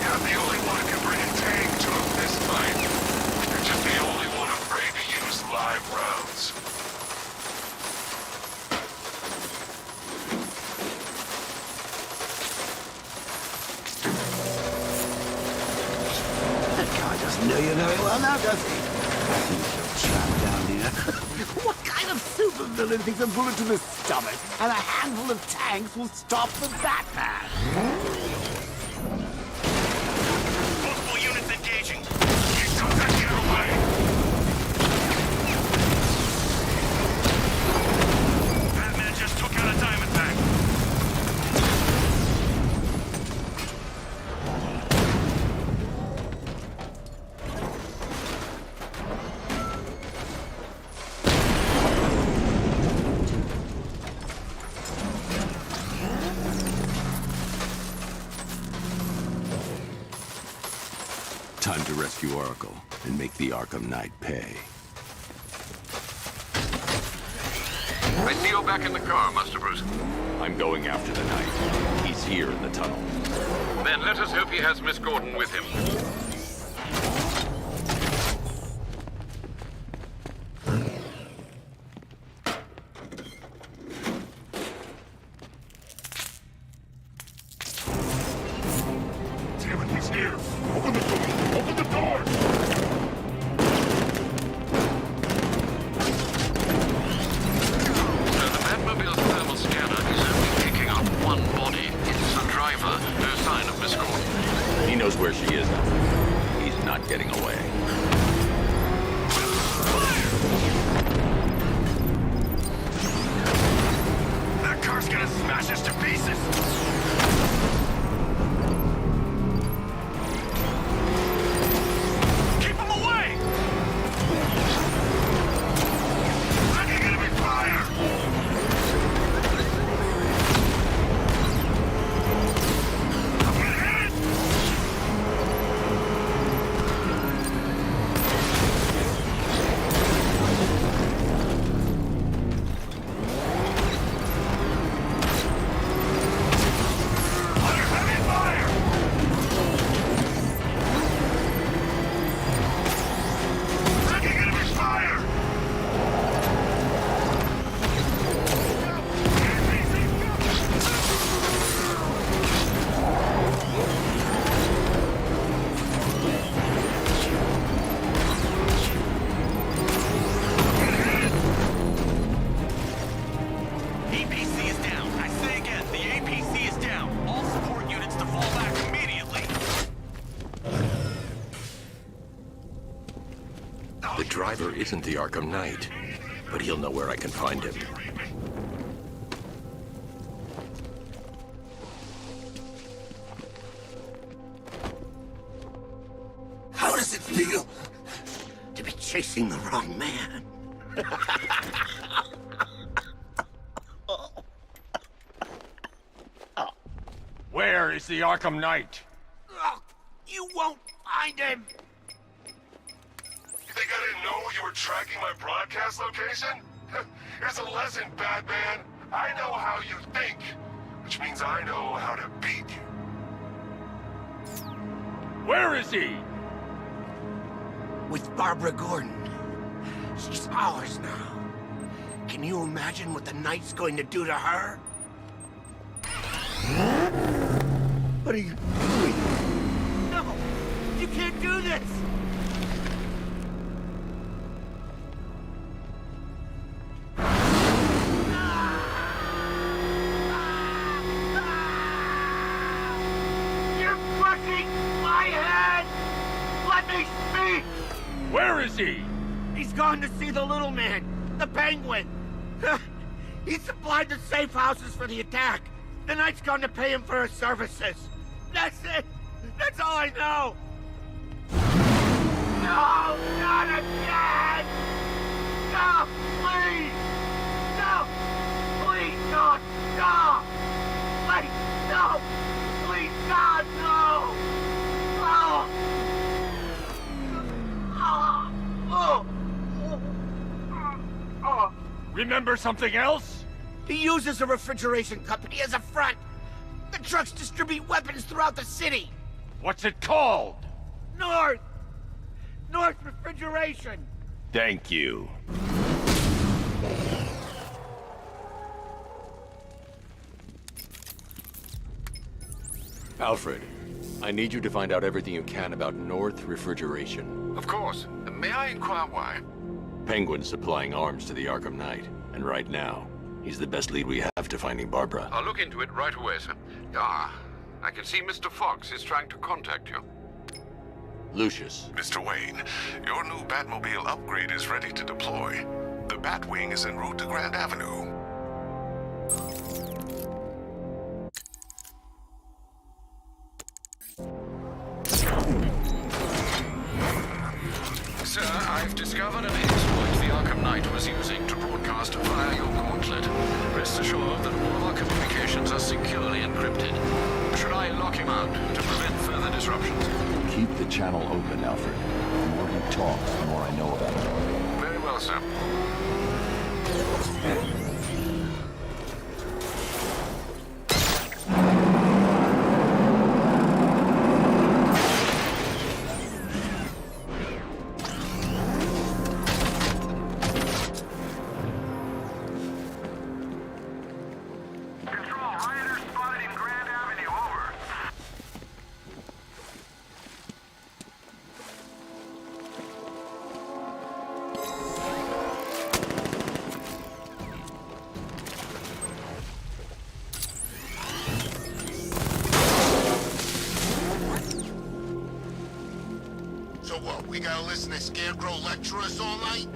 You're the only one who can bring a tank to him this time. You're just the only one afraid to use live rounds. That guy doesn't know you very well now, does he? I think you're trapped down here. What kind of supervillain thinks a bullet to the stomach and a handful of tanks will stop the Batman? Multiple units engaged. rescue Oracle and make the Arkham Knight pay. I see you're back in the car, Master Bruce. I'm going after the Knight. He's here in the tunnel. Then let us hope he has Miss Gordon with him. Damn it, he's here! Open the door! Open the door! So the Batmobile's thermal scanner is only picking up one body. It's the driver. No sign of Miss Gordon. He knows where she is now. He's not getting away. That car's gonna smash us to pieces! Keep him away! Taking enemy fire! I'm gonna hit it! Under heavy fire! Taking enemy fire! APC is down. I say again, the APC is down. All support units to fall back immediately. The driver isn't the Arkham Knight, but he'll know where I can find him. How does it feel to be chasing the wrong man? Where is the Arkham Knight? You won't find him! You think I didn't know you were tracking my broadcast location? Here's a lesson, Batman. I know how you think, which means I know how to beat you. Where is he? With Barbara Gordon. She's ours now. Can you imagine what the Knight's going to do to her? What are you doing? No! You can't do this! You're crushing my head! Let me speak! Where is he? He's gone to see the little man, the Penguin. He supplied the safe houses for the attack. The Knight's gone to pay him for his services. That's it. That's all I know. No, not again! Stop, please! No! Please, God, stop! Please, no! Please, God, no! Oh! Oh! Oh! Remember something else? He uses a refrigeration company as a front. The trucks distribute weapons throughout the city. What's it called? North Refrigeration. Thank you. Alfred, I need you to find out everything you can about North Refrigeration. Of course. May I inquire why? Penguin's supplying arms to the Arkham Knight, and right now, he's the best lead we have to finding Barbara. I'll look into it right away, sir. Ah, I can see Mr. Fox is trying to contact you. Lucius. Mr. Wayne, your new Batmobile upgrade is ready to deploy. The Batwing is en route to Grand Avenue. Sir, I've discovered an exploit the Arkham Knight was using to broadcast via your gauntlet. Rest assured that all of our communications are securely encrypted. Should I lock him out to prevent further disruptions? Keep the channel open, Alfred. The more he talks, the more I know about him. Very well, sir. So what, we gotta listen to Scarecrow lecture us all night?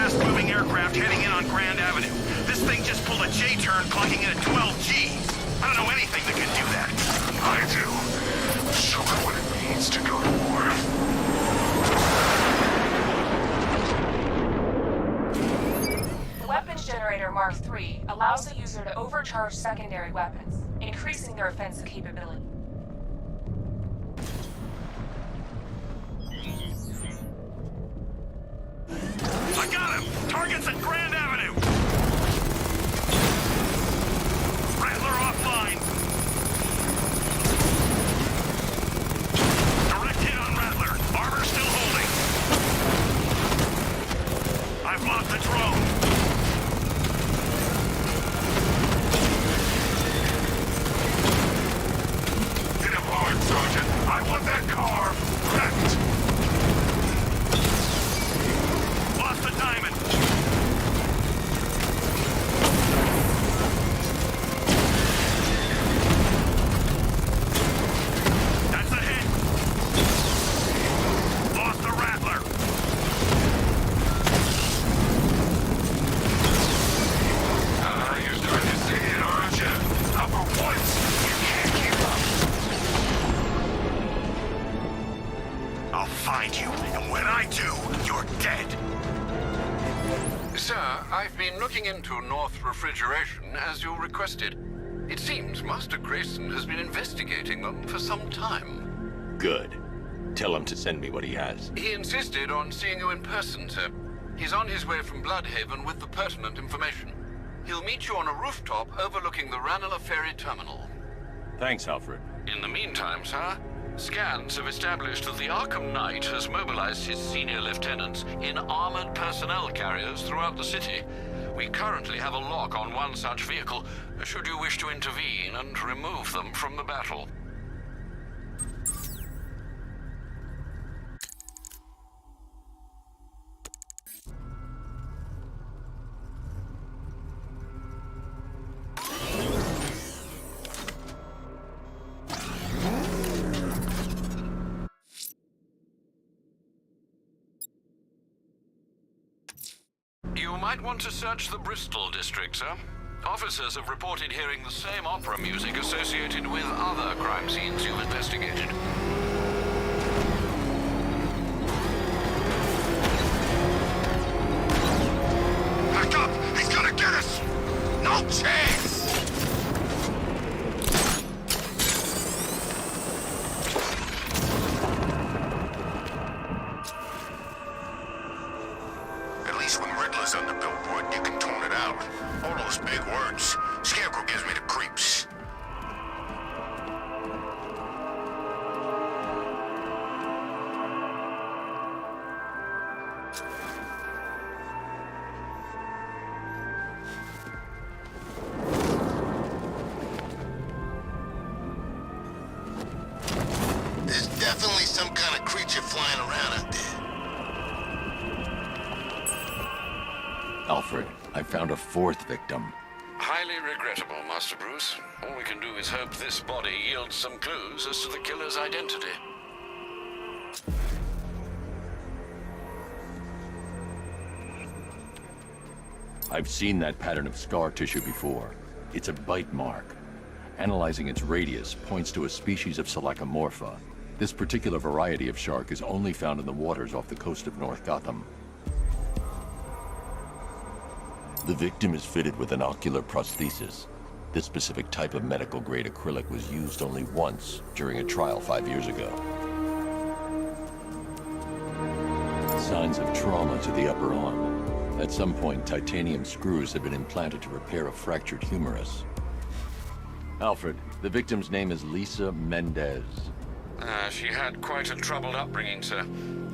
fast-moving aircraft heading in on Grand Avenue. This thing just pulled a J-turn clocking in at 12 Gs. I don't know anything that can do that. I do. Show her what it means to go to war. The weapons generator Mark III allows the user to overcharge secondary weapons, increasing their offensive capability. I got him! Target's at Grand Avenue! Rattler offline! Direct hit on Rattler. Armor still holding. I've lost the drone. Hit him hard, Sergeant. I want that car wrecked. Lost the diamond. That's a hit. Lost the Rattler. You're starting to see it, aren't you? Not for once. You can't keep up. I'll find you, and when I do, you're dead. Sir, I've been looking into North Refrigeration as you requested. It seems Master Grayson has been investigating them for some time. Good. Tell him to send me what he has. He insisted on seeing you in person, sir. He's on his way from Bloodhaven with the pertinent information. He'll meet you on a rooftop overlooking the Ranelagh Ferry Terminal. Thanks, Alfred. In the meantime, sir, scans have established that the Arkham Knight has mobilized his senior lieutenants in armored personnel carriers throughout the city. We currently have a lock on one such vehicle, should you wish to intervene and remove them from the battle. You might want to search the Bristol district, sir. Officers have reported hearing the same opera music associated with other crime scenes you've investigated. Back up! He's gonna get us! No chance! At least when Riddler's on the billboard, you can tone it out. All those big words. Scarecrow gives me the creeps. There's definitely some kind of creature flying around out there. Alfred, I found a fourth victim. Highly regrettable, Master Bruce. All we can do is hope this body yields some clues as to the killer's identity. I've seen that pattern of scar tissue before. It's a bite mark. Analyzing its radius points to a species of Selachomorpha. This particular variety of shark is only found in the waters off the coast of North Gotham. The victim is fitted with an ocular prosthesis. This specific type of medical-grade acrylic was used only once during a trial 5 years ago. Signs of trauma to the upper arm. At some point, titanium screws have been implanted to repair a fractured humerus. Alfred, the victim's name is Lisa Mendez. She had quite a troubled upbringing, sir.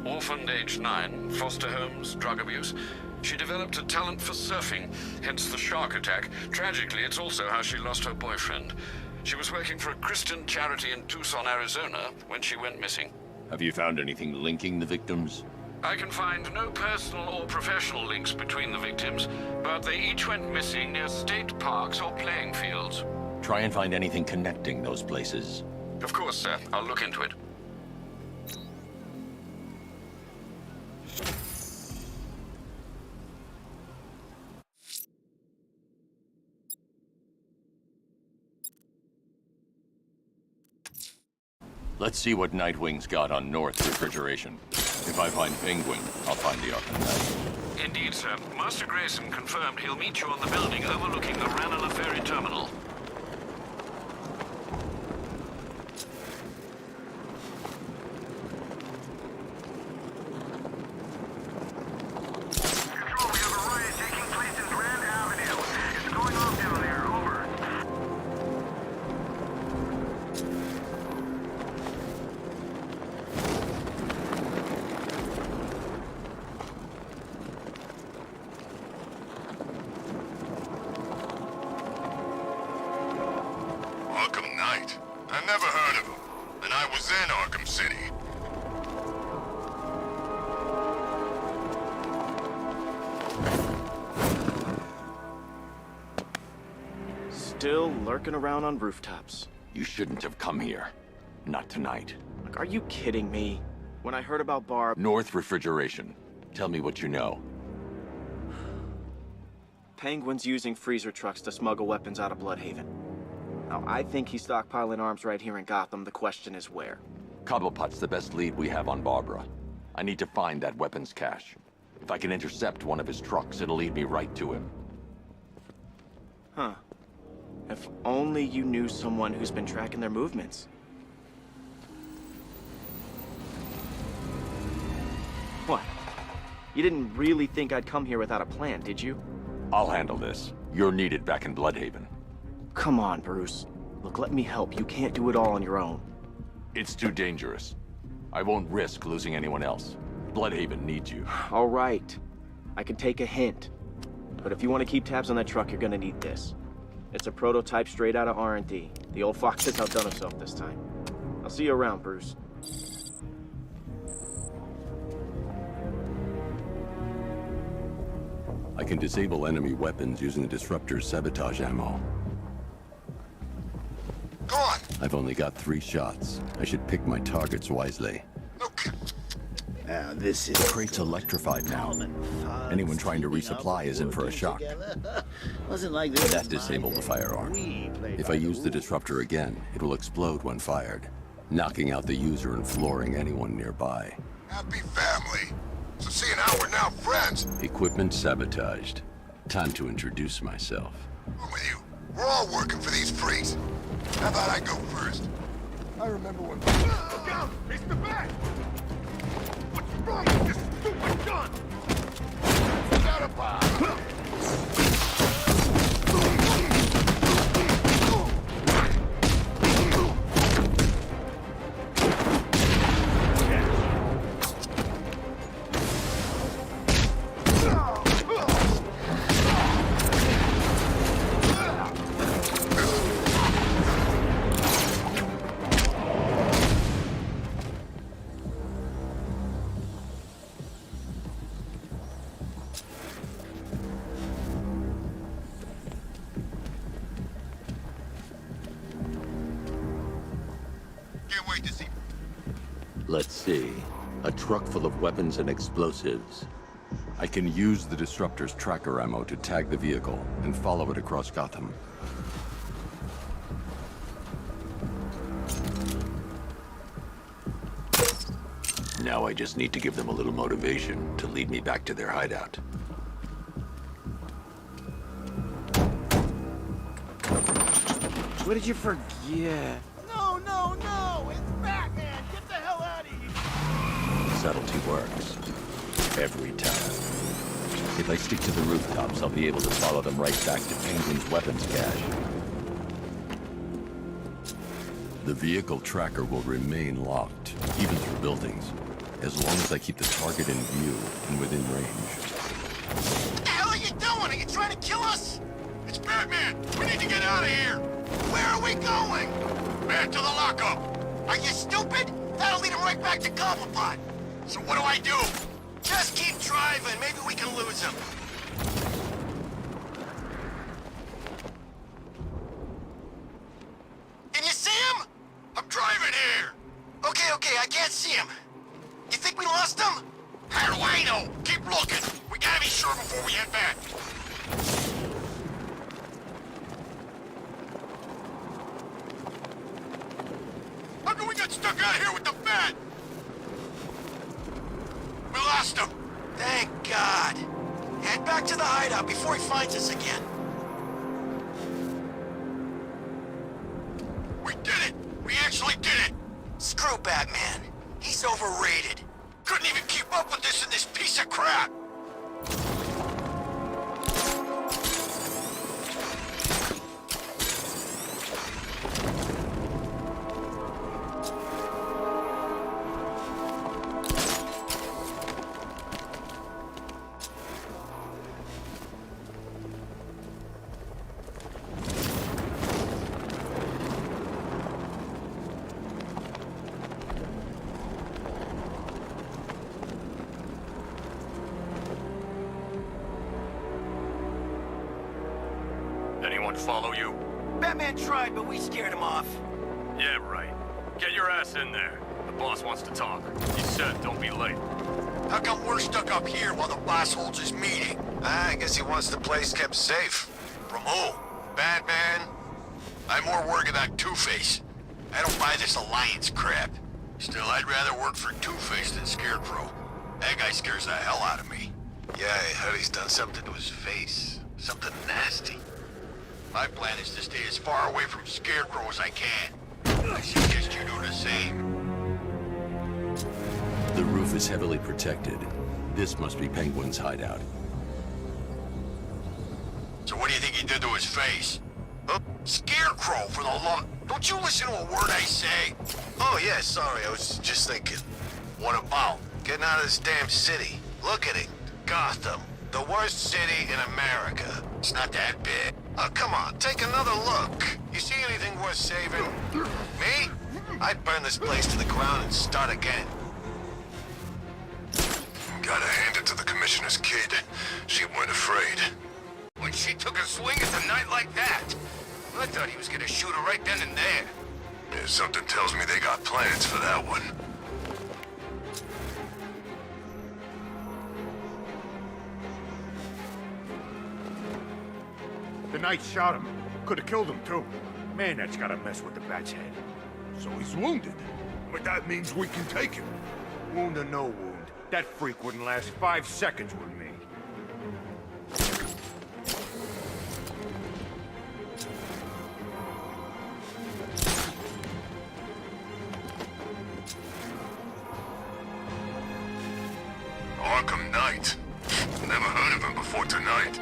Orphaned age 9, foster homes, drug abuse. She developed a talent for surfing, hence the shark attack. Tragically, it's also how she lost her boyfriend. She was working for a Christian charity in Tucson, Arizona, when she went missing. Have you found anything linking the victims? I can find no personal or professional links between the victims, but they each went missing near state parks or playing fields. Try and find anything connecting those places. Of course, sir. I'll look into it. Let's see what Nightwing's got on North Refrigeration. If I find Penguin, I'll find the Arkham Knight. Indeed, sir. Master Grayson confirmed he'll meet you on the building overlooking the Ranelagh Ferry Terminal. Arkham Knight? I never heard of him. And I was in Arkham City. Still lurking around on rooftops. You shouldn't have come here. Not tonight. Like, are you kidding me? When I heard about Barb... North Refrigeration. Tell me what you know. Penguin's using freezer trucks to smuggle weapons out of Bloodhaven. Now, I think he's stockpiling arms right here in Gotham. The question is where. Cobblepot's the best lead we have on Barbara. I need to find that weapons cache. If I can intercept one of his trucks, it'll lead me right to him. Huh. If only you knew someone who's been tracking their movements. What? You didn't really think I'd come here without a plan, did you? I'll handle this. You're needed back in Bloodhaven. Come on, Bruce. Look, let me help. You can't do it all on your own. It's too dangerous. I won't risk losing anyone else. Bloodhaven needs you. All right. I can take a hint. But if you want to keep tabs on that truck, you're gonna need this. It's a prototype straight out of R&D. The old fox has outdone himself this time. I'll see you around, Bruce. I can disable enemy weapons using the disruptor's sabotage ammo. Go on! I've only got 3 shots. I should pick my targets wisely. Okay. Now, this is... The crate's electrified now. Anyone trying to resupply is in for a shock. Wasn't like this. That disabled the firearm. If I use the disruptor again, it will explode when fired, knocking out the user and flooring anyone nearby. Happy family. So seeing how we're now friends. Equipment sabotaged. Time to introduce myself. I'm with you. We're all working for these freaks. How about I go first? I remember when... Look out! It's the back! What's wrong with this stupid gun? Got a bomb! Let's see. A truck full of weapons and explosives. I can use the Disruptor's tracker ammo to tag the vehicle and follow it across Gotham. Now I just need to give them a little motivation to lead me back to their hideout. What did you forget? No, no, no! It's Batman! Get the hell out of here! Subtlety works. Every time. If I stick to the rooftops, I'll be able to follow them right back to Penguin's weapons cache. The vehicle tracker will remain locked, even through buildings, as long as I keep the target in view and within range. What the hell are you doing? Are you trying to kill us? It's Batman! We need to get out of here! Where are we going? Back to the lockup! Are you stupid? That'll lead him right back to Cobblepot! So what do I do? Just keep driving. Maybe we can lose him. Can you see him? I'm driving here. Okay, I can't see him. You think we lost him? How do I know? Keep looking. We gotta be sure before we head back. How come we got stuck out here with the Bat? We lost him. Thank God. Head back to the hideout before he finds us again. We did it! We actually did it! Screw Batman. He's overrated. Couldn't even keep up with this in this piece of crap! Anyone follow you? Batman tried, but we scared him off. Yeah, right. Get your ass in there. The boss wants to talk. He said don't be late. How come we're stuck up here while the boss holds his meeting? I guess he wants the place kept safe. From who? Batman? I'm more worried about Two-Face. I don't buy this alliance crap. Still, I'd rather work for Two-Face than Scarecrow. That guy scares the hell out of me. Yeah, I heard he's done something to his face. Something nasty. My plan is to stay as far away from Scarecrow as I can. I suggest you do the same. The roof is heavily protected. This must be Penguin's hideout. So what do you think he did to his face? Scarecrow, for the love... Don't you listen to a word I say? Oh, yeah, sorry, I was just thinking. What about? Getting out of this damn city. Look at it. Gotham. The worst city in America. It's not that big. Oh, come on, take another look. You see anything worth saving? Me? I'd burn this place to the ground and start again. Gotta hand it to the commissioner's kid. She weren't afraid. When she took a swing at the night like that, I thought he was gonna shoot her right then and there. Yeah, something tells me they got plans for that one. The Knight shot him. Could have killed him, too. Man, that's gotta mess with the Bat's head. So he's wounded. But that means we can take him. Wound or no wound, that freak wouldn't last 5 seconds with me. Arkham Knight. Never heard of him before tonight.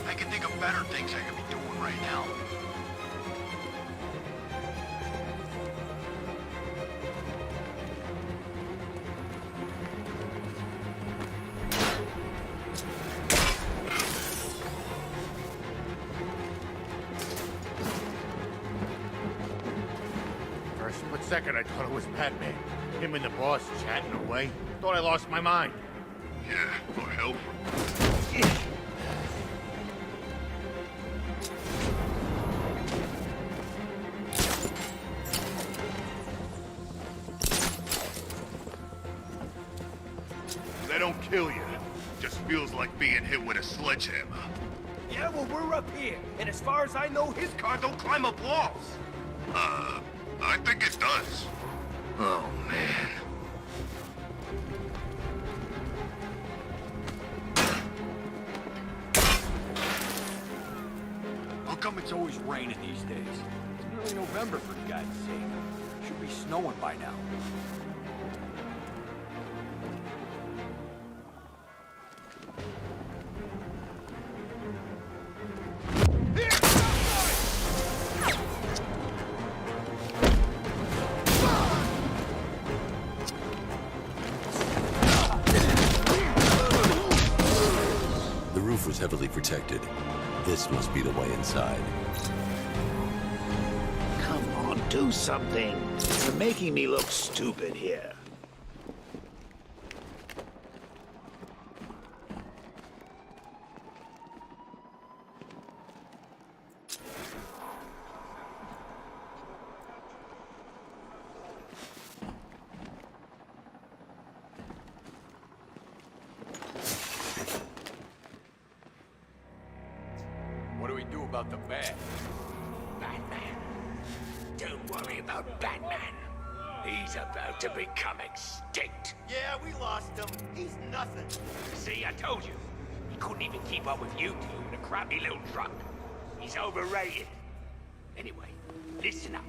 I can think of better things I could be doing right now. second I thought it was Batman. Him and the boss chatting away. Thought I lost my mind. Yeah, or help. They don't kill you. Just feels like being hit with a sledgehammer. Yeah, well, we're up here, and as far as I know, his car don't climb up walls. I think it does. Oh, man. How come it's always raining these days? It's nearly November, for God's sake. Should be snowing by now. The roof was heavily protected. This must be the way inside. Come on, do something. You're making me look stupid here. What do we do about the bat? Batman. Don't worry about Batman. He's about to become extinct. Yeah, we lost him. He's nothing. See, I told you. He couldn't even keep up with you two in a crappy little truck. He's overrated. Anyway, listen up.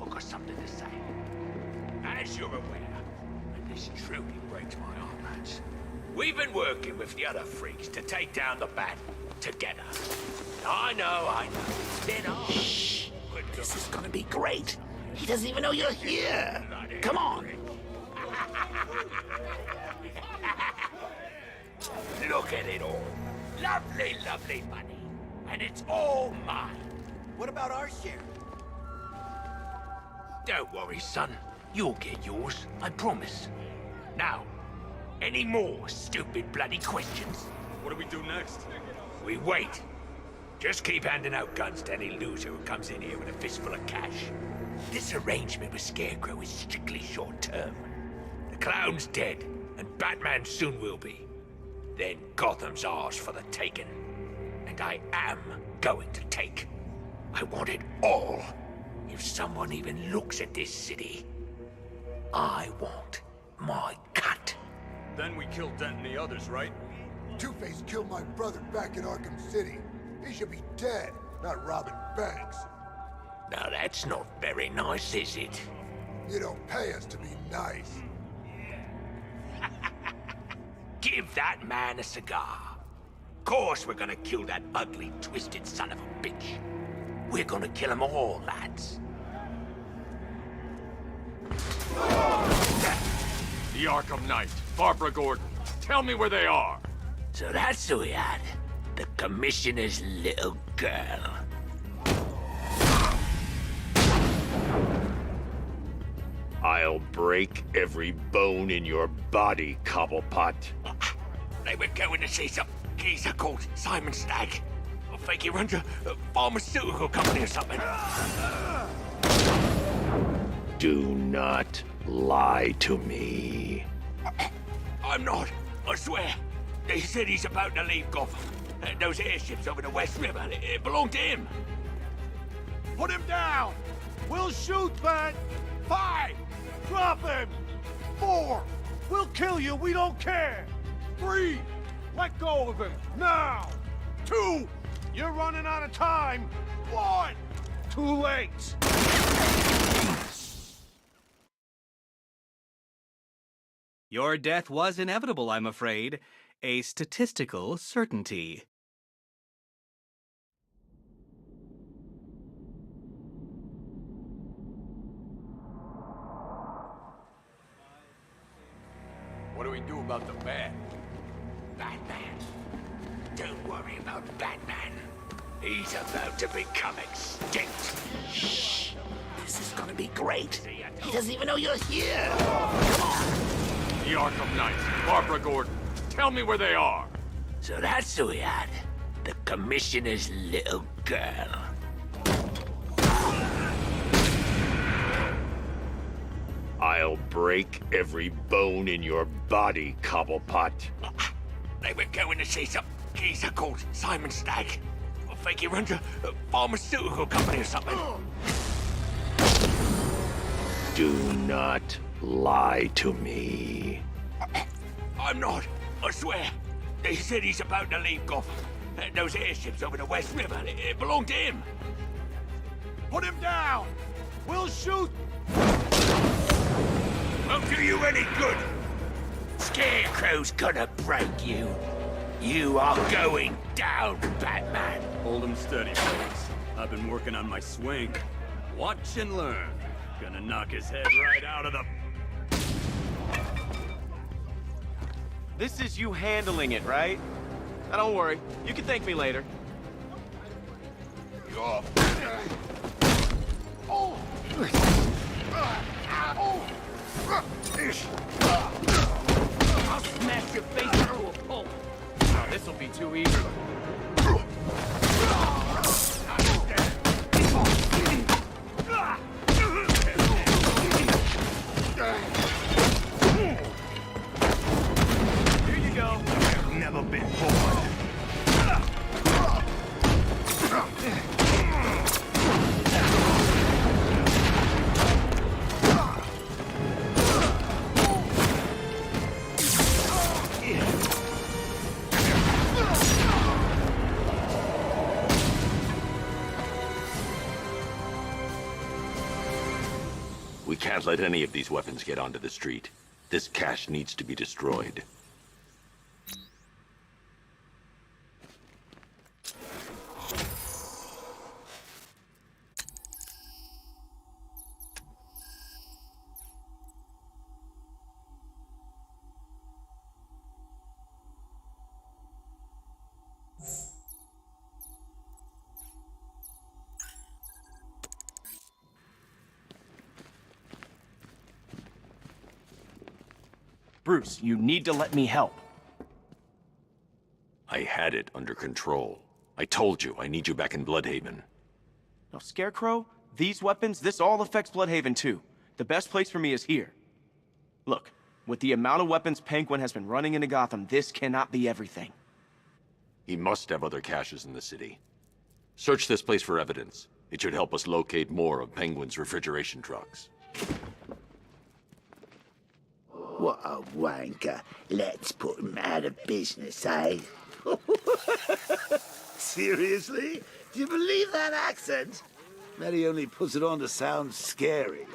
I've got something to say. As you're aware, and this truly breaks my heart, lads, we've been working with the other freaks to take down the Bat together. I know. It's been hard. Shh. This is gonna be great. He doesn't even know you're here. Come on. Look at it all. Lovely, lovely money. And it's all mine. What about our share? Don't worry, son. You'll get yours, I promise. Now, any more stupid bloody questions? What do we do next? We wait. Just keep handing out guns to any loser who comes in here with a fistful of cash. This arrangement with Scarecrow is strictly short-term. The Clown's dead, and Batman soon will be. Then Gotham's ours for the taking. And I am going to take. I want it all. If someone even looks at this city, I want my cut. Then we kill Dent and the others, right? Two-Face killed my brother back in Arkham City. He should be dead, not robbing banks. Now that's not very nice, is it? You don't pay us to be nice. Give that man a cigar. Of course we're gonna kill that ugly, twisted son of a bitch. We're gonna kill them all, lads. The Arkham Knight, Barbara Gordon. Tell me where they are. So that's who we had. The Commissioner's little girl. I'll break every bone in your body, Cobblepot. They were going to see some geezer called Simon Stagg. I think he runs a pharmaceutical company or something. Do not lie to me. I'm not, I swear. They said he's about to leave Gotham. Those airships over the West River, it belonged to him. Put him down! We'll shoot, Bat! 5! Drop him! 4! We'll kill you, we don't care! 3! Let go of him, now! 2! You're running out of time! 1! Too late! Your death was inevitable, I'm afraid. A statistical certainty. What do we do about the bat? Batman. Don't worry about Batman. He's about to become extinct. Shh. This is gonna be great. He doesn't even know you're here. The Arkham Knights, Barbara Gordon. Tell me where they are. So that's who we had. The Commissioner's little girl. I'll break every bone in your body, Cobblepot. They were going to see some geezer called Simon Stagg. I think he runs a pharmaceutical company or something. Do not lie to me. I'm not, I swear. They said he's about to leave Gotham. Those airships over the West River, it belonged to him. Put him down! We'll shoot! Won't do you any good. Scarecrow's gonna break you. You are going down, Batman. Hold him steady, folks. I've been working on my swing. Watch and learn. Gonna knock his head right out of the... This is you handling it, right? Now don't worry. You can thank me later. Oh. I'll smash your face into a pulp. Oh, this'll be too easy. Here you go. I've never been born. We can't let any of these weapons get onto the street. This cache needs to be destroyed. Bruce, you need to let me help. I had it under control. I told you, I need you back in Bloodhaven. Now, Scarecrow, these weapons, this all affects Bloodhaven too. The best place for me is here. Look, with the amount of weapons Penguin has been running into Gotham, this cannot be everything. He must have other caches in the city. Search this place for evidence. It should help us locate more of Penguin's refrigeration trucks. What a wanker. Let's put him out of business, eh? Seriously? Do you believe that accent? Bet he only puts it on to sound scary.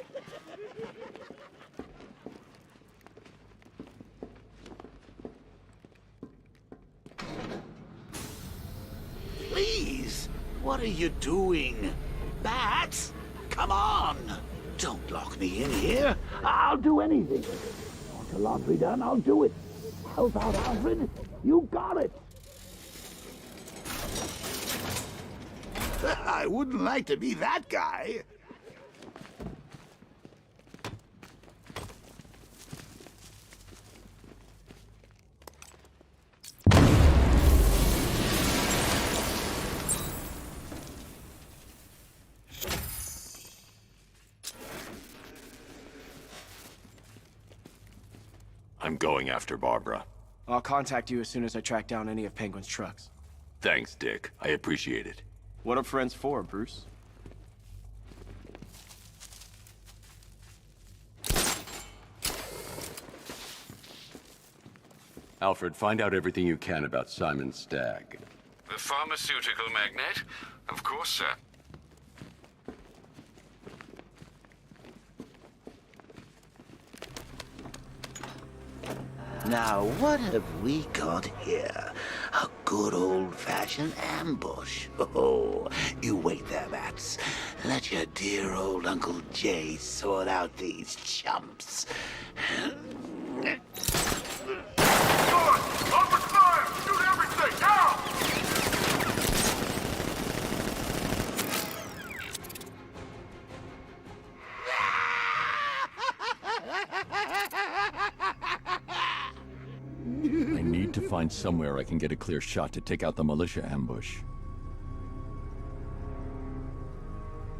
Please, what are you doing? Bats? Come on! Don't lock me in here. I'll do anything. Want the laundry done? I'll do it. Help out, Alfred. You got it. I wouldn't like to be that guy. I'm going after Barbara. I'll contact you as soon as I track down any of Penguin's trucks. Thanks, Dick. I appreciate it. What are friends for, Bruce? Alfred, find out everything you can about Simon Stagg. The pharmaceutical magnate? Of course, sir. Now, what have we got here? A good old-fashioned ambush. Oh, you wait there, Bats. Let your dear old Uncle Jay sort out these chumps. Good! Open fire! Shoot everything! Now! find somewhere I can get a clear shot to take out the militia ambush.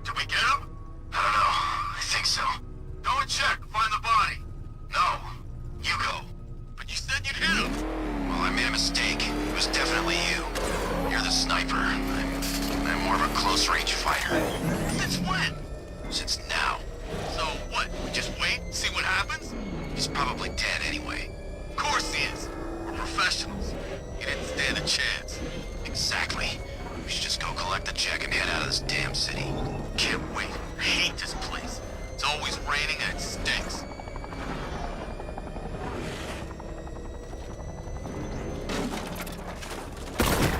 Did we get him? I don't know. I think so. Go and check. Find the body. No. You go. But you said you'd hit him. Well, I made a mistake. It was definitely you. You're the sniper. I'm more of a close-range fighter. Since when? Since now. So what? We just wait? See what happens? He's probably dead anyway. Of course he is. We're professionals. You didn't stand a chance. Exactly. We should just go collect the check and head out of this damn city. Can't wait. I hate this place. It's always raining and it stinks.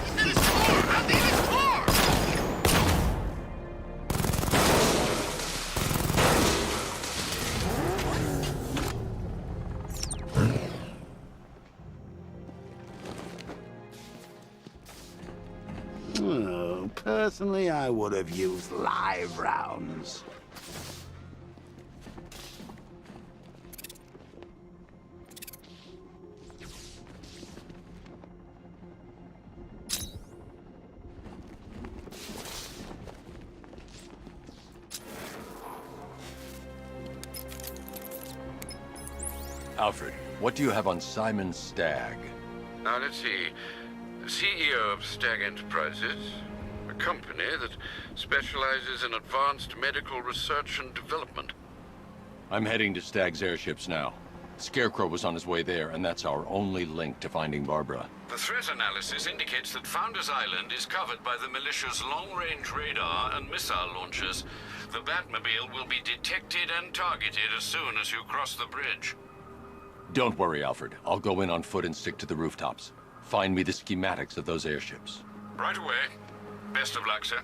He's in his car! How's he in his car? Oh, personally, I would have used live rounds. Alfred, what do you have on Simon Stagg? Now, let's see. The CEO of Stagg Enterprises, a company that specializes in advanced medical research and development. I'm heading to Stagg's airships now. Scarecrow was on his way there, and that's our only link to finding Barbara. The threat analysis indicates that Founders Island is covered by the militia's long-range radar and missile launchers. The Batmobile will be detected and targeted as soon as you cross the bridge. Don't worry, Alfred. I'll go in on foot and stick to the rooftops. Find me the schematics of those airships. Right away. Best of luck, sir.